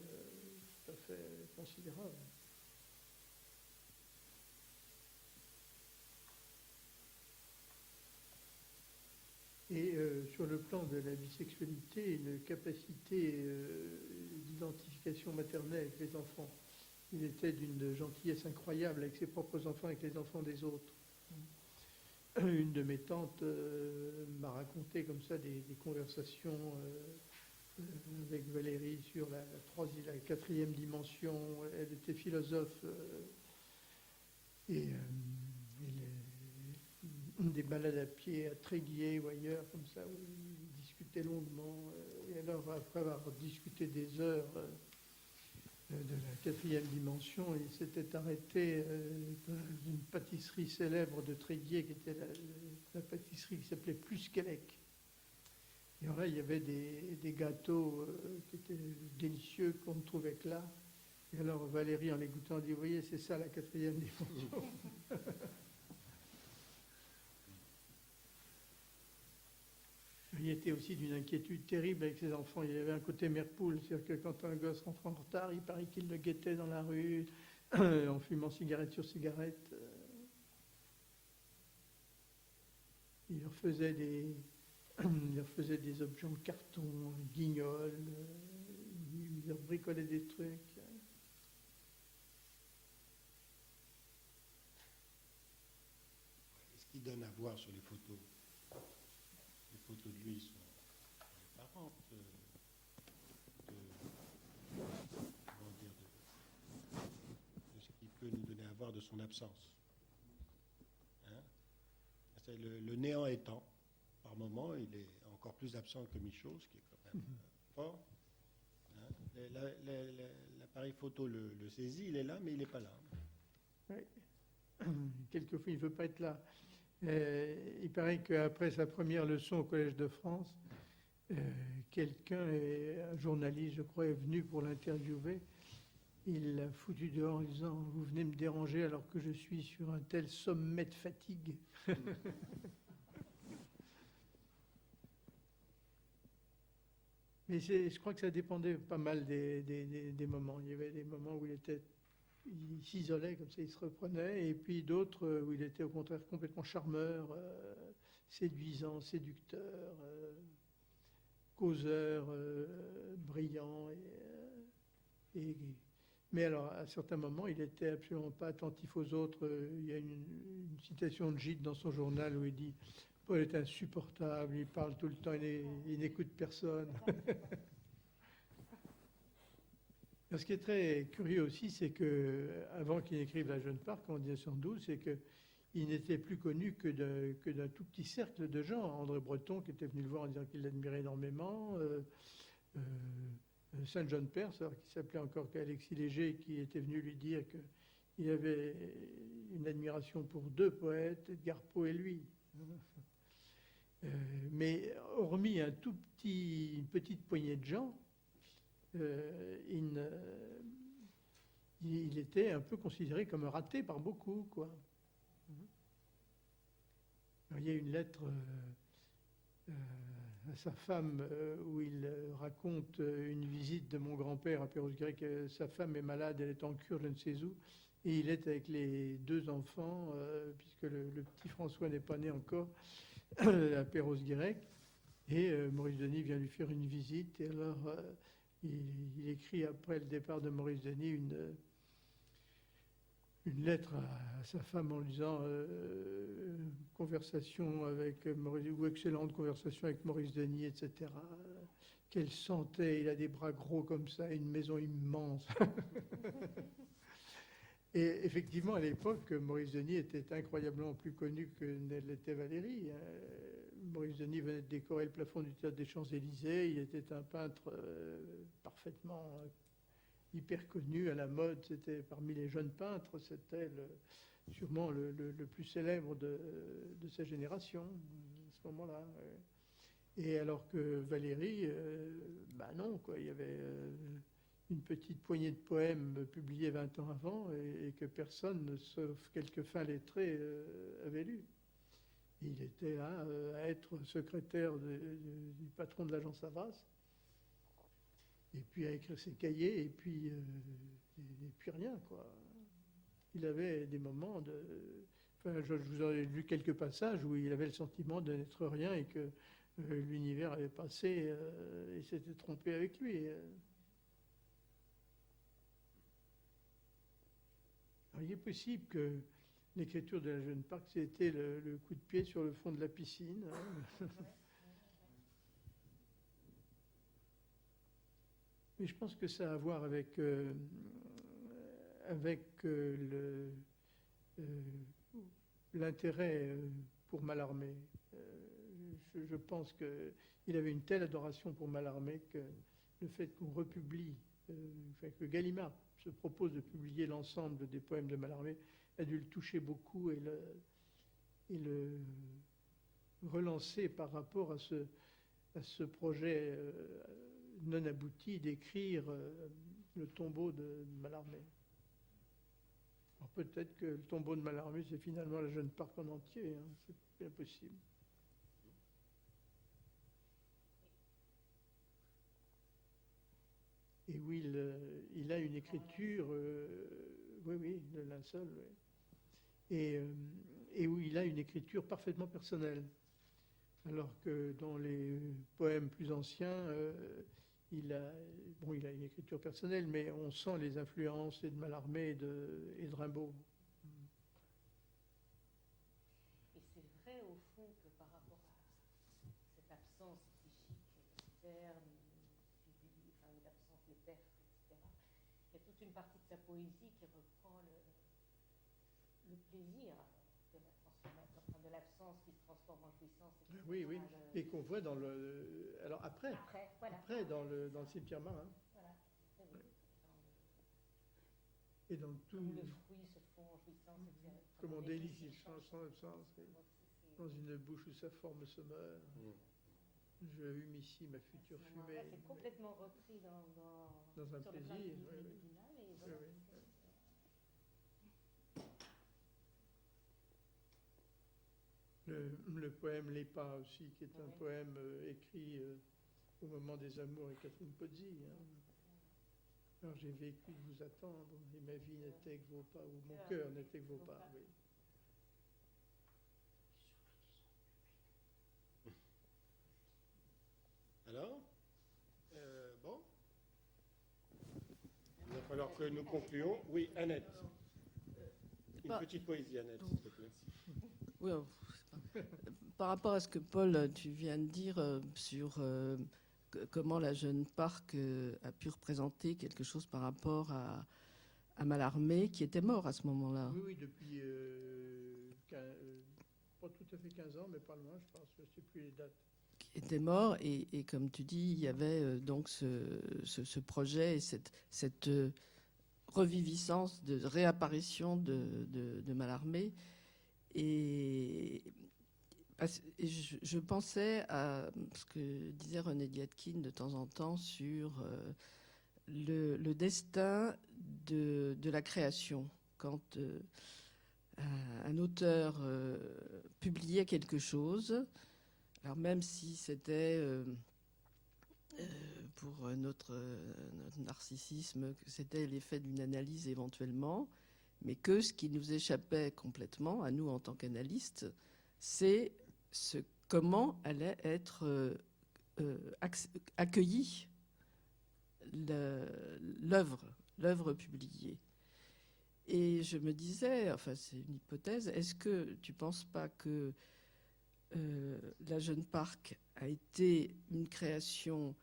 tout à fait considérable. Et sur le plan de la bisexualité, une capacité d'identification maternelle avec les enfants. Il était d'une gentillesse incroyable avec ses propres enfants, avec les enfants des autres. Une de mes tantes m'a raconté comme ça des conversations avec Valérie sur la 4e dimension. Elle était philosophe et des balades à pied à Tréguier ou ailleurs, comme ça, où ils discutaient longuement. Et alors, après avoir discuté des heures de la 4e dimension, il s'était arrêté dans une pâtisserie célèbre de Tréguier, qui était la pâtisserie qui s'appelait Plus Quélec. Et alors là, il y avait des gâteaux qui étaient délicieux qu'on ne trouvait que là. Et alors Valérie, en les goûtant, dit, vous voyez, c'est ça la 4e dimension. Il était aussi d'une inquiétude terrible avec ses enfants. Il y avait un côté mère-poule, c'est-à-dire que quand un gosse rentrait en retard, il paraît qu'il le guettait dans la rue, en fumant cigarette sur cigarette. Il leur faisait des objets en carton, guignols, il leur bricolait des trucs. Est-ce qu'il donne à voir sur les photos? Les photos de lui sont apparentes de ce qu'il peut nous donner à voir de son absence. Hein? C'est le néant étant, par moment, il est encore plus absent que Michaud, ce qui est quand même fort. Hein? L'appareil photo le saisit, il est là, mais il n'est pas là. Oui. Quelquefois, il ne veut pas être là. Il paraît qu'après sa première leçon au Collège de France, un journaliste, je crois, est venu pour l'interviewer. Il l'a foutu dehors en disant « Vous venez me déranger alors que je suis sur un tel sommet de fatigue. » Mais je crois que ça dépendait pas mal des moments. Il y avait des moments où il s'isolait, comme ça il se reprenait, et puis d'autres où il était au contraire complètement charmeur, séduisant, séducteur, causeur, brillant. Mais alors, à certains moments, il n'était absolument pas attentif aux autres. Il y a une citation de Gide dans son journal où il dit « Paul est insupportable, il parle tout le temps, il n'écoute personne. » Ce qui est très curieux aussi, c'est qu'avant qu'il écrive La Jeune Parc, en 1912, c'est qu'il n'était plus connu que d'un tout petit cercle de gens. André Breton, qui était venu le voir en disant qu'il l'admirait énormément, Saint John Perse, qui s'appelait encore qu'Alexis Léger, qui était venu lui dire il avait une admiration pour deux poètes, Edgar Poe et lui. Mais hormis une petite poignée de gens, il était un peu considéré comme un raté par beaucoup, quoi. Alors, il y a une lettre à sa femme où il raconte une visite de mon grand-père à Perros-Guirec. Sa femme est malade, elle est en cure, je ne sais où, et il est avec les deux enfants, puisque le petit François n'est pas né encore, à Perros-Guirec. Et Maurice Denis vient lui faire une visite. Et alors, il écrit après le départ de Maurice Denis une lettre à sa femme en lui disant conversation avec Maurice, ou excellente conversation avec Maurice Denis, etc. Quelle santé, il a des bras gros comme ça, une maison immense. Et effectivement, à l'époque, Maurice Denis était incroyablement plus connu que ne l'était Valéry. Maurice Denis venait de décorer le plafond du théâtre des Champs-Élysées. Il était un peintre parfaitement hyper connu, à la mode. C'était parmi les jeunes peintres, c'était sûrement le plus célèbre de sa génération à ce moment-là. Et alors que Valéry, non, quoi, il y avait une petite poignée de poèmes publiés 20 ans avant et que personne, sauf quelques fins lettrés, avait lu. Il était là à être secrétaire du patron de l'agence Havas, et puis à écrire ses cahiers, et puis rien, quoi. Il avait des moments de... Enfin, je vous ai lu quelques passages où il avait le sentiment de n'être rien et que l'univers avait passé et s'était trompé avec lui. Alors, il est possible que l'écriture de la Jeune Parc, c'était le coup de pied sur le fond de la piscine. Mais je pense que ça a à voir avec l'intérêt pour Mallarmé. Je pense qu'il avait une telle adoration pour Mallarmé que le fait qu'on republie, que Gallimard se propose de publier l'ensemble des poèmes de Mallarmé a dû le toucher beaucoup et le relancer par rapport à ce projet non abouti d'écrire le tombeau de Mallarmé. Alors peut-être que le tombeau de Mallarmé, c'est finalement la Jeune Parc en entier, hein, c'est bien possible. Et où il a une écriture, oui, le linceul, oui. Et où il a une écriture parfaitement personnelle. Alors que dans les poèmes plus anciens, il a une écriture personnelle, mais on sent les influences de Mallarmé et de Rimbaud. Et c'est vrai, au fond, que par rapport à cette absence psychique externe, l'absence des pertes, etc., il y a toute une partie de sa poésie qui reprend le plaisir de la transformation, de l'absence qui se transforme en jouissance. Etc. Oui, et qu'on voit dans le... Alors après dans le cimetière marin. Voilà. Oui. Et dans tout... Comme le fruit se fond en jouissance, etc. Comme on délice, il change son absence. Dans une bouche où sa forme se meurt. Je hume ici ma future fumée. C'est complètement repris dans un plaisir. Le poème Les Pas aussi, qui est un poème écrit au moment des amours avec Catherine Pozzi. Hein. Alors j'ai vécu de vous attendre, et ma vie n'était que vos pas, ou mon cœur n'était que vos pas. Oui. Alors, bon, il va falloir que nous concluons. Oui, Annette. Une petite poésie, Annette, s'il te plaît. Oui, par rapport à ce que Paul, tu viens de dire sur comment la Jeune Parc a pu représenter quelque chose par rapport à Mallarmé, qui était mort à ce moment-là. Oui, depuis pas tout à fait 15 ans, mais pas loin, je pense, je ne sais plus les dates. Qui était mort, et comme tu dis, il y avait donc ce projet et cette reviviscence, de réapparition de Mallarmé. Et je pensais à ce que disait René Dietkin de temps en temps sur le destin de la création. Quand un auteur publiait quelque chose, alors même si c'était pour notre narcissisme, que c'était l'effet d'une analyse éventuellement, mais que ce qui nous échappait complètement, à nous en tant qu'analystes, c'est comment allait être accueillie l'œuvre publiée. Et je me disais, enfin c'est une hypothèse, est-ce que tu ne penses pas que La Jeune Parc a été une création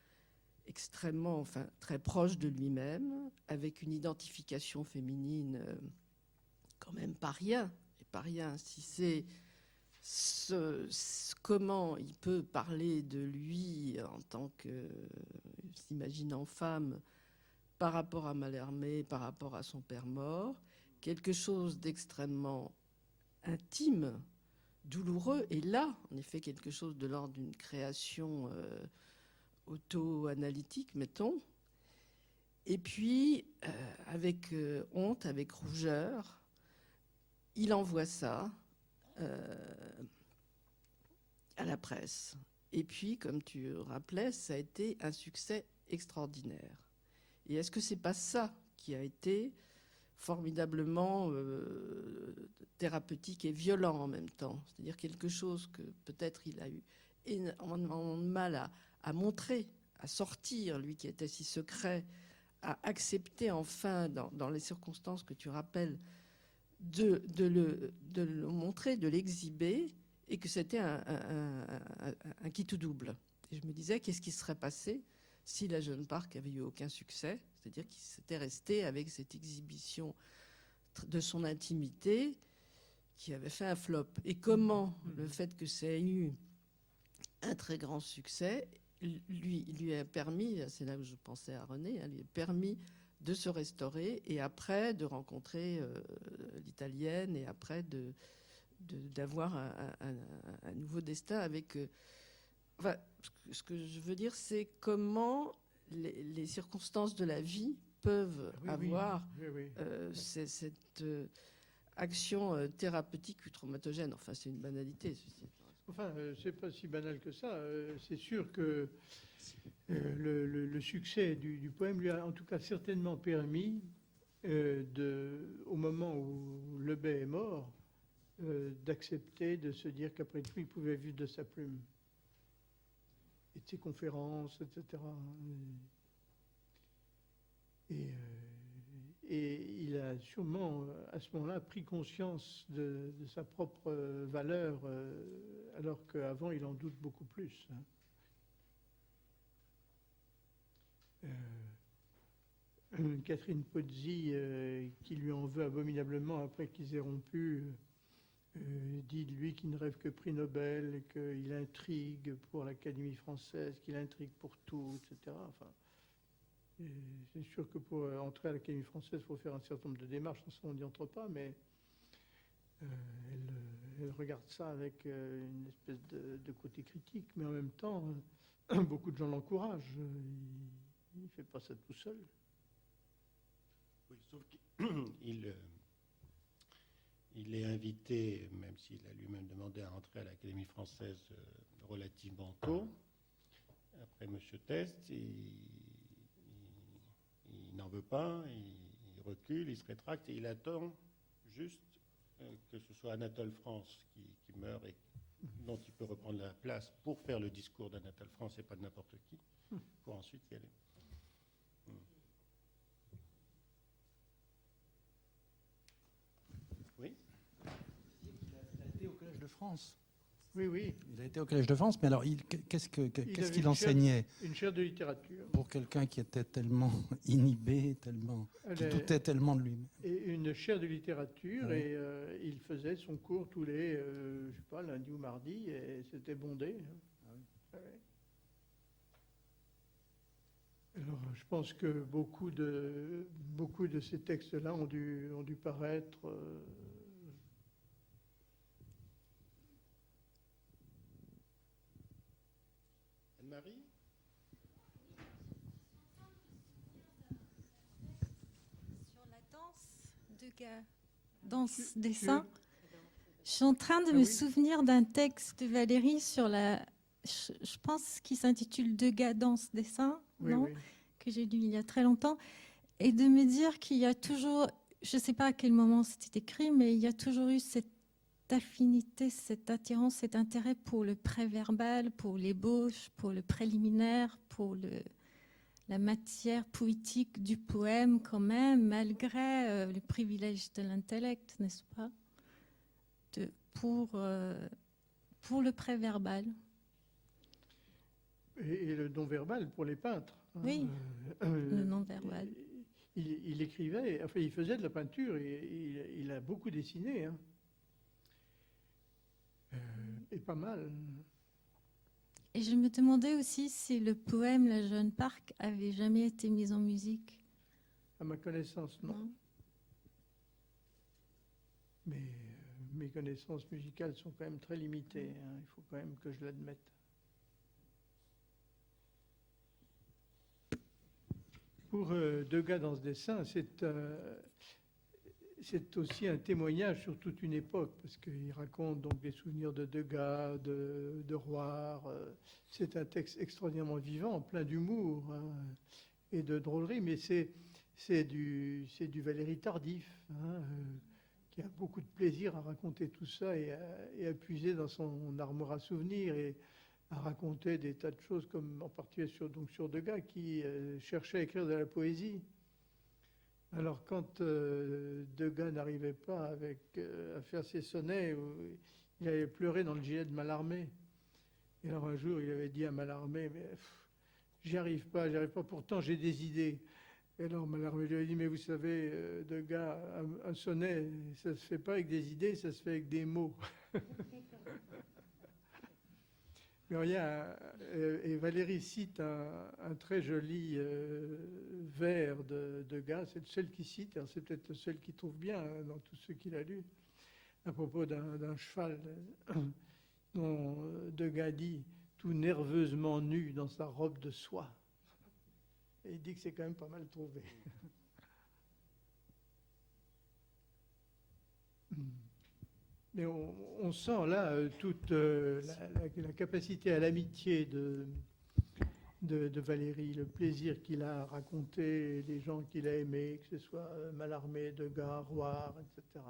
extrêmement, enfin très proche de lui-même, avec une identification féminine quand même pas rien, et pas rien, si c'est comment il peut parler de lui en tant que s'imaginant femme par rapport à Mallarmé, par rapport à son père mort, quelque chose d'extrêmement intime, douloureux, et là, en effet, quelque chose de l'ordre d'une création auto-analytique, mettons. Et puis, avec honte, avec rougeur, il envoie ça à la presse. Et puis, comme tu rappelais, ça a été un succès extraordinaire. Et est-ce que c'est pas ça qui a été formidablement thérapeutique et violent en même temps? C'est-à-dire quelque chose que peut-être il a eu énormément de mal à montrer, à sortir, lui qui était si secret, à accepter enfin, dans les circonstances que tu rappelles, de le montrer, de l'exhiber, et que c'était un qui tout double. Et je me disais, qu'est-ce qui serait passé si La Jeune Parc avait eu aucun succès, c'est-à-dire qu'il s'était resté avec cette exhibition de son intimité qui avait fait un flop. Et comment le fait que ça ait eu un très grand succès lui a permis, c'est là où je pensais à René, lui a permis de se restaurer et après de rencontrer l'italienne et après d'avoir un nouveau destin avec... Enfin, ce que je veux dire, c'est comment les circonstances de la vie peuvent avoir cette action thérapeutique ou traumatogène. Enfin, c'est une banalité, ceci. Enfin, c'est pas si banal que ça. C'est sûr que le succès du poème lui a en tout cas certainement permis, au moment où Lebet est mort, d'accepter, de se dire qu'après tout, il pouvait vivre de sa plume. Et de ses conférences, etc. Et il a sûrement, à ce moment-là, pris conscience de sa propre valeur, alors qu'avant, il en doute beaucoup plus. Catherine Pozzi, qui lui en veut abominablement après qu'ils aient rompu, dit de lui qu'il ne rêve que prix Nobel, qu'il intrigue pour l'Académie française, qu'il intrigue pour tout, etc. Enfin, c'est sûr que pour entrer à l'Académie française, il faut faire un certain nombre de démarches, on n'y entre pas, mais elle regarde ça avec une espèce de côté critique, mais en même temps, beaucoup de gens l'encouragent. Il ne fait pas ça tout seul. Oui, sauf qu'il il est invité, même s'il a lui-même demandé à entrer à l'Académie française relativement tôt, après M. Test, il n'en veut pas, il recule, il se rétracte et il attend juste que ce soit Anatole France qui meurt et dont il peut reprendre la place pour faire le discours d'Anatole France et pas de n'importe qui, pour ensuite y aller. Oui. Il a été au Collège de France. Oui, oui. Il a été au Collège de France, mais alors qu'est-ce qu'il enseignait? Une chaire de littérature. Pour quelqu'un qui était tellement inhibé, qui doutait tellement de lui. Et une chaire de littérature, oui. Et il faisait son cours tous les, je sais pas, lundi ou mardi, et c'était bondé. Ah oui. Alors, je pense que beaucoup de ces textes-là ont dû paraître. Anne-Marie? Sur la danse, Degas, danse-dessin. Je suis en train de me souvenir d'un texte de Valérie sur je pense qu'il s'intitule Degas danse-dessin, non? Que j'ai lu il y a très longtemps, et de me dire qu'il y a toujours, je ne sais pas à quel moment c'était écrit, mais il y a toujours eu cette affinité, cette attirance, cet intérêt pour le pré-verbal, pour l'ébauche, pour le préliminaire, pour la matière poétique du poème quand même, malgré le privilège de l'intellect, n'est-ce pas, pour le pré-verbal. Et le non-verbal pour les peintres. Oui, le non-verbal. Il écrivait, enfin il faisait de la peinture, et il a beaucoup dessiné. Hein. Et pas mal. Et je me demandais aussi si le poème La Jeune Parc avait jamais été mis en musique. À ma connaissance, non. Mais mes connaissances musicales sont quand même très limitées. Hein. Il faut quand même que je l'admette. Pour Degas dans ce dessin, c'est aussi un témoignage sur toute une époque, parce qu'il raconte donc des souvenirs de Degas, de Roire. C'est un texte extraordinairement vivant, plein d'humour, hein, et de drôlerie, mais c'est du Valéry Tardif, hein, qui a beaucoup de plaisir à raconter tout ça et à puiser dans son armoire à souvenirs et à raconter des tas de choses, comme en particulier sur Degas, qui cherchait à écrire de la poésie. Alors quand Degas n'arrivait pas à faire ses sonnets, il avait pleuré dans le gilet de Mallarmé. Et alors un jour, il avait dit à Mallarmé, mais j'y arrive pas, pourtant j'ai des idées. Et alors Mallarmé lui a dit, mais vous savez, Degas, un sonnet, ça se fait pas avec des idées, ça se fait avec des mots. Mais rien, et Valérie cite un très joli vers de Degas, c'est le seul qui cite, c'est peut-être le seul qui trouve bien dans tous ceux qu'il a lus, à propos d'un cheval dont Degas dit « tout nerveusement nu dans sa robe de soie ». Et il dit que c'est quand même pas mal trouvé. Mais on sent là toute la capacité à l'amitié de Valéry, le plaisir qu'il a à raconter les gens qu'il a aimés, que ce soit Mallarmé, Degas, Roire, etc.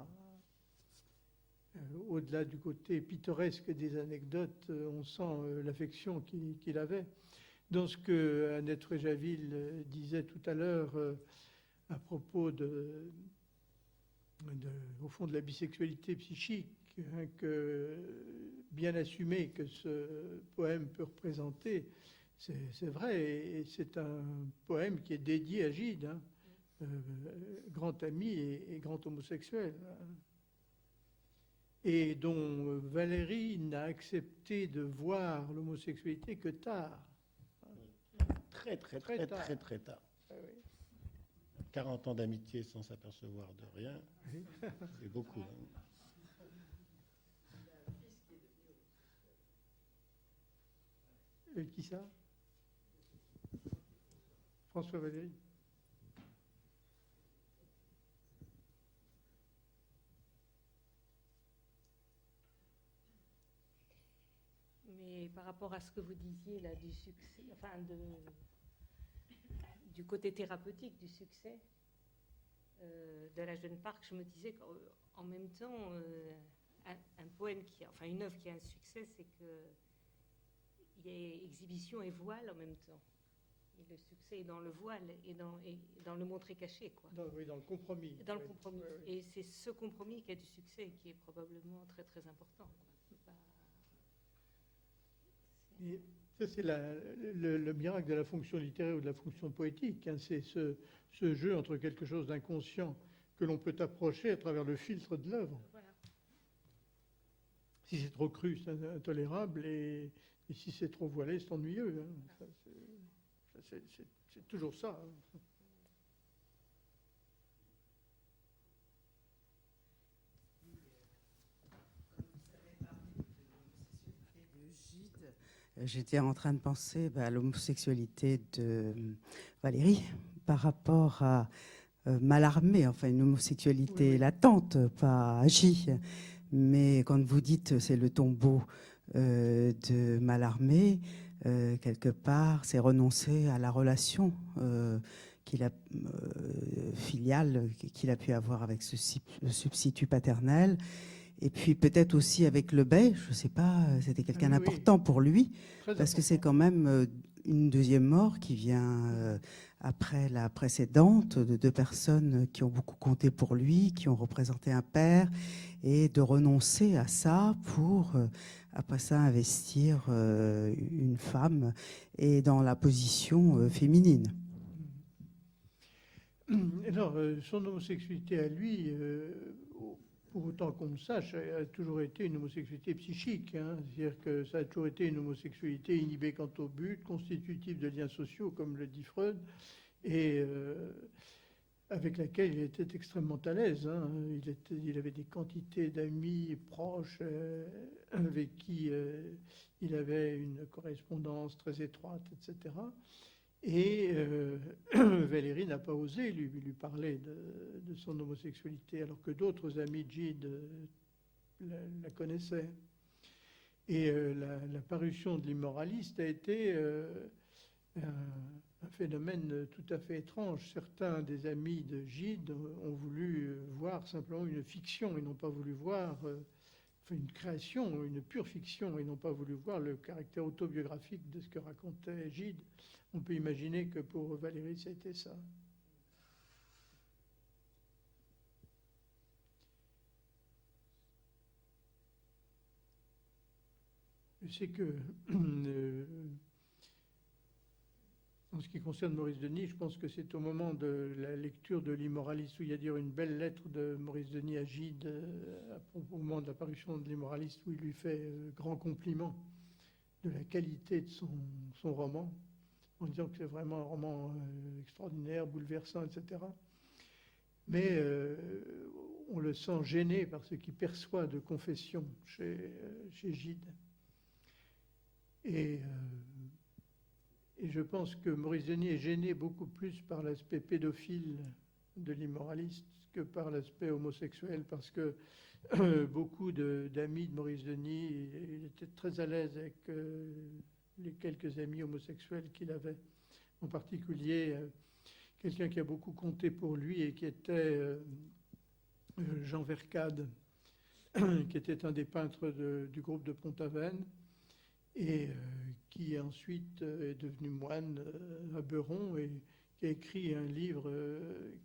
Au-delà du côté pittoresque des anecdotes, on sent l'affection qu'il avait. Dans ce que Annette Fréjaville disait tout à l'heure à propos au fond de la bisexualité psychique, hein, bien assumé que ce poème peut représenter, c'est vrai, et c'est un poème qui est dédié à Gide, hein, grand ami et grand homosexuel, hein, et dont Valéry n'a accepté de voir l'homosexualité que tard. Très tard. Ah oui. 40 ans d'amitié sans s'apercevoir de rien, c'est beaucoup. Hein. Qui ça? François Valéry. Mais par rapport à ce que vous disiez là du succès, enfin du côté thérapeutique du succès de La Jeune Parc, je me disais qu'en même temps, un poème enfin une œuvre qui a un succès, c'est que il y a exhibition et voile en même temps. Et le succès est dans le voile et dans le montré caché, quoi. Oui, dans le compromis. Dans le compromis. Oui, oui. Et c'est ce compromis qui a du succès, qui est probablement très très important, quoi. Et ça, c'est le miracle de la fonction littéraire ou de la fonction poétique. Hein. C'est ce jeu entre quelque chose d'inconscient que l'on peut approcher à travers le filtre de l'œuvre. Voilà. Si c'est trop cru, c'est intolérable, et si c'est trop voilé, c'est ennuyeux. Hein. Ça, C'est toujours ça. Hein. J'étais en train de penser à l'homosexualité de Valérie par rapport à Mallarmé, enfin une homosexualité Oui. latente, pas agie. Mais quand vous dites c'est le tombeau de Mallarmé, quelque part, c'est renoncer à la relation filiale qu'il a pu avoir avec ce substitut paternel. Et puis peut-être aussi avec Lebet, je ne sais pas, c'était quelqu'un d'important pour lui, parce que c'est quand même une deuxième mort qui vient après la précédente, de deux personnes qui ont beaucoup compté pour lui, qui ont représenté un père, et de renoncer à ça pour, après ça, investir une femme et dans la position féminine. Alors, son homosexualité à lui, pour autant qu'on le sache, a toujours été une homosexualité psychique. Hein. C'est-à-dire que ça a toujours été une homosexualité inhibée quant au but, constitutive de liens sociaux, comme le dit Freud, et avec laquelle il était extrêmement à l'aise. Hein. Il avait des quantités d'amis proches avec qui il avait une correspondance très étroite, etc. Et Valérie n'a pas osé lui parler de son homosexualité, alors que d'autres amis de Gide la connaissaient. Et la parution de l'immoraliste a été un phénomène tout à fait étrange. Certains des amis de Gide ont voulu voir simplement une fiction, ils n'ont pas voulu voir une création, une pure fiction, ils n'ont pas voulu voir le caractère autobiographique de ce que racontait Gide. On peut imaginer que pour Valérie, ça a été ça. Je sais que, en ce qui concerne Maurice Denis, je pense que c'est au moment de la lecture de l'Immoraliste, où il y a dire une belle lettre de Maurice Denis à Gide, au moment de l'apparition de l'Immoraliste, où il lui fait grand compliment de la qualité de son roman, en disant que c'est vraiment un roman extraordinaire, bouleversant, etc. Mais on le sent gêné par ce qu'il perçoit de confession chez Gide. Et je pense que Maurice Denis est gêné beaucoup plus par l'aspect pédophile de l'immoraliste que par l'aspect homosexuel, parce que beaucoup d'amis de Maurice Denis, il était très à l'aise avec les quelques amis homosexuels qu'il avait. En particulier, quelqu'un qui a beaucoup compté pour lui et qui était Jean Vercade, qui était un des peintres du groupe de Pont-Aven, et qui ensuite est devenu moine à Beuron et qui a écrit un livre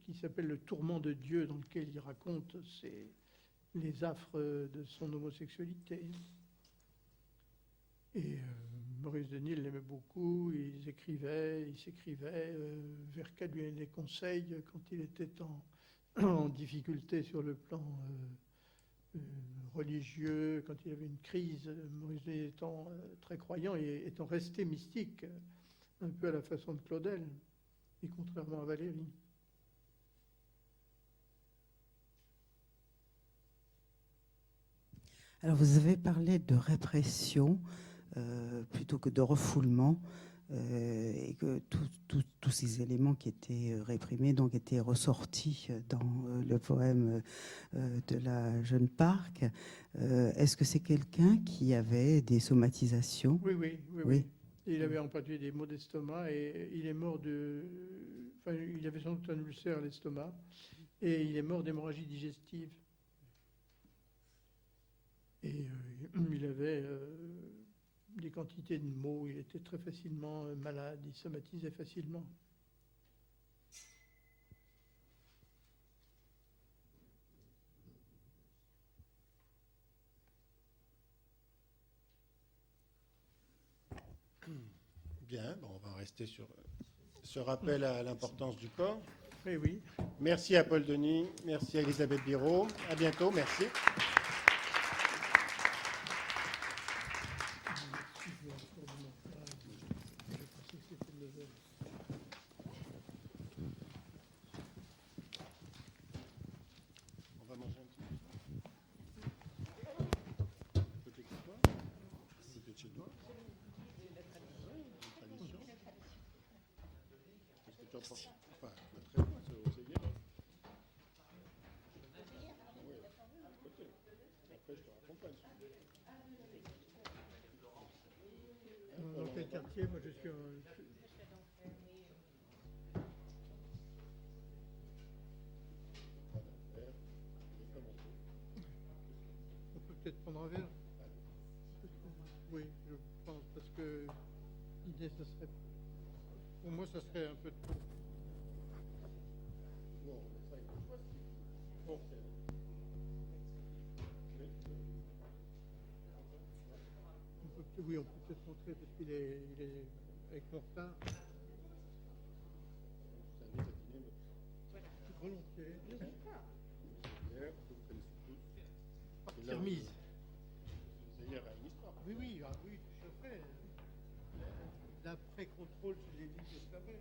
qui s'appelle Le Tourment de Dieu, dans lequel il raconte les affres de son homosexualité. Et Maurice Denis l'aimait beaucoup, il s'écrivait, Vercade lui donnait des conseils quand il était en difficulté sur le plan religieux, quand il avait une crise, Maurice Denis étant très croyant et étant resté mystique, un peu à la façon de Claudel, et contrairement à Valérie. Alors vous avez parlé de répression plutôt que de refoulement, et que tous ces éléments qui étaient réprimés donc étaient ressortis dans le poème de la Jeune Parc. Est-ce que c'est quelqu'un qui avait des somatisations ? Oui. Il avait en particulier des maux d'estomac et il est mort il avait sans doute un ulcère à l'estomac et il est mort d'hémorragie digestive. Et il avait des quantités de maux, il était très facilement malade, il somatisait facilement. Bien, bon, on va rester sur ce rappel à l'importance du corps. Oui. Merci à Paul Denis, merci à Elisabeth Biraud. À bientôt, merci. Enfin, pas très loin, c'est aux Aiguilles. Oui, à côté. Après, je te raccompagne. Dans quel quartier? Moi, je suis On peut peut-être prendre un verre. Oui, je pense, parce que l'idée, ça serait... Pour moi, ça serait un peu trop. Bon. Oui, on peut peut-être montrer parce qu'il est avec mon retard. Volontiers. Remise. Oui, oui, ah, oui, tout à fait. L'après-contrôle sur les lignes de Samet.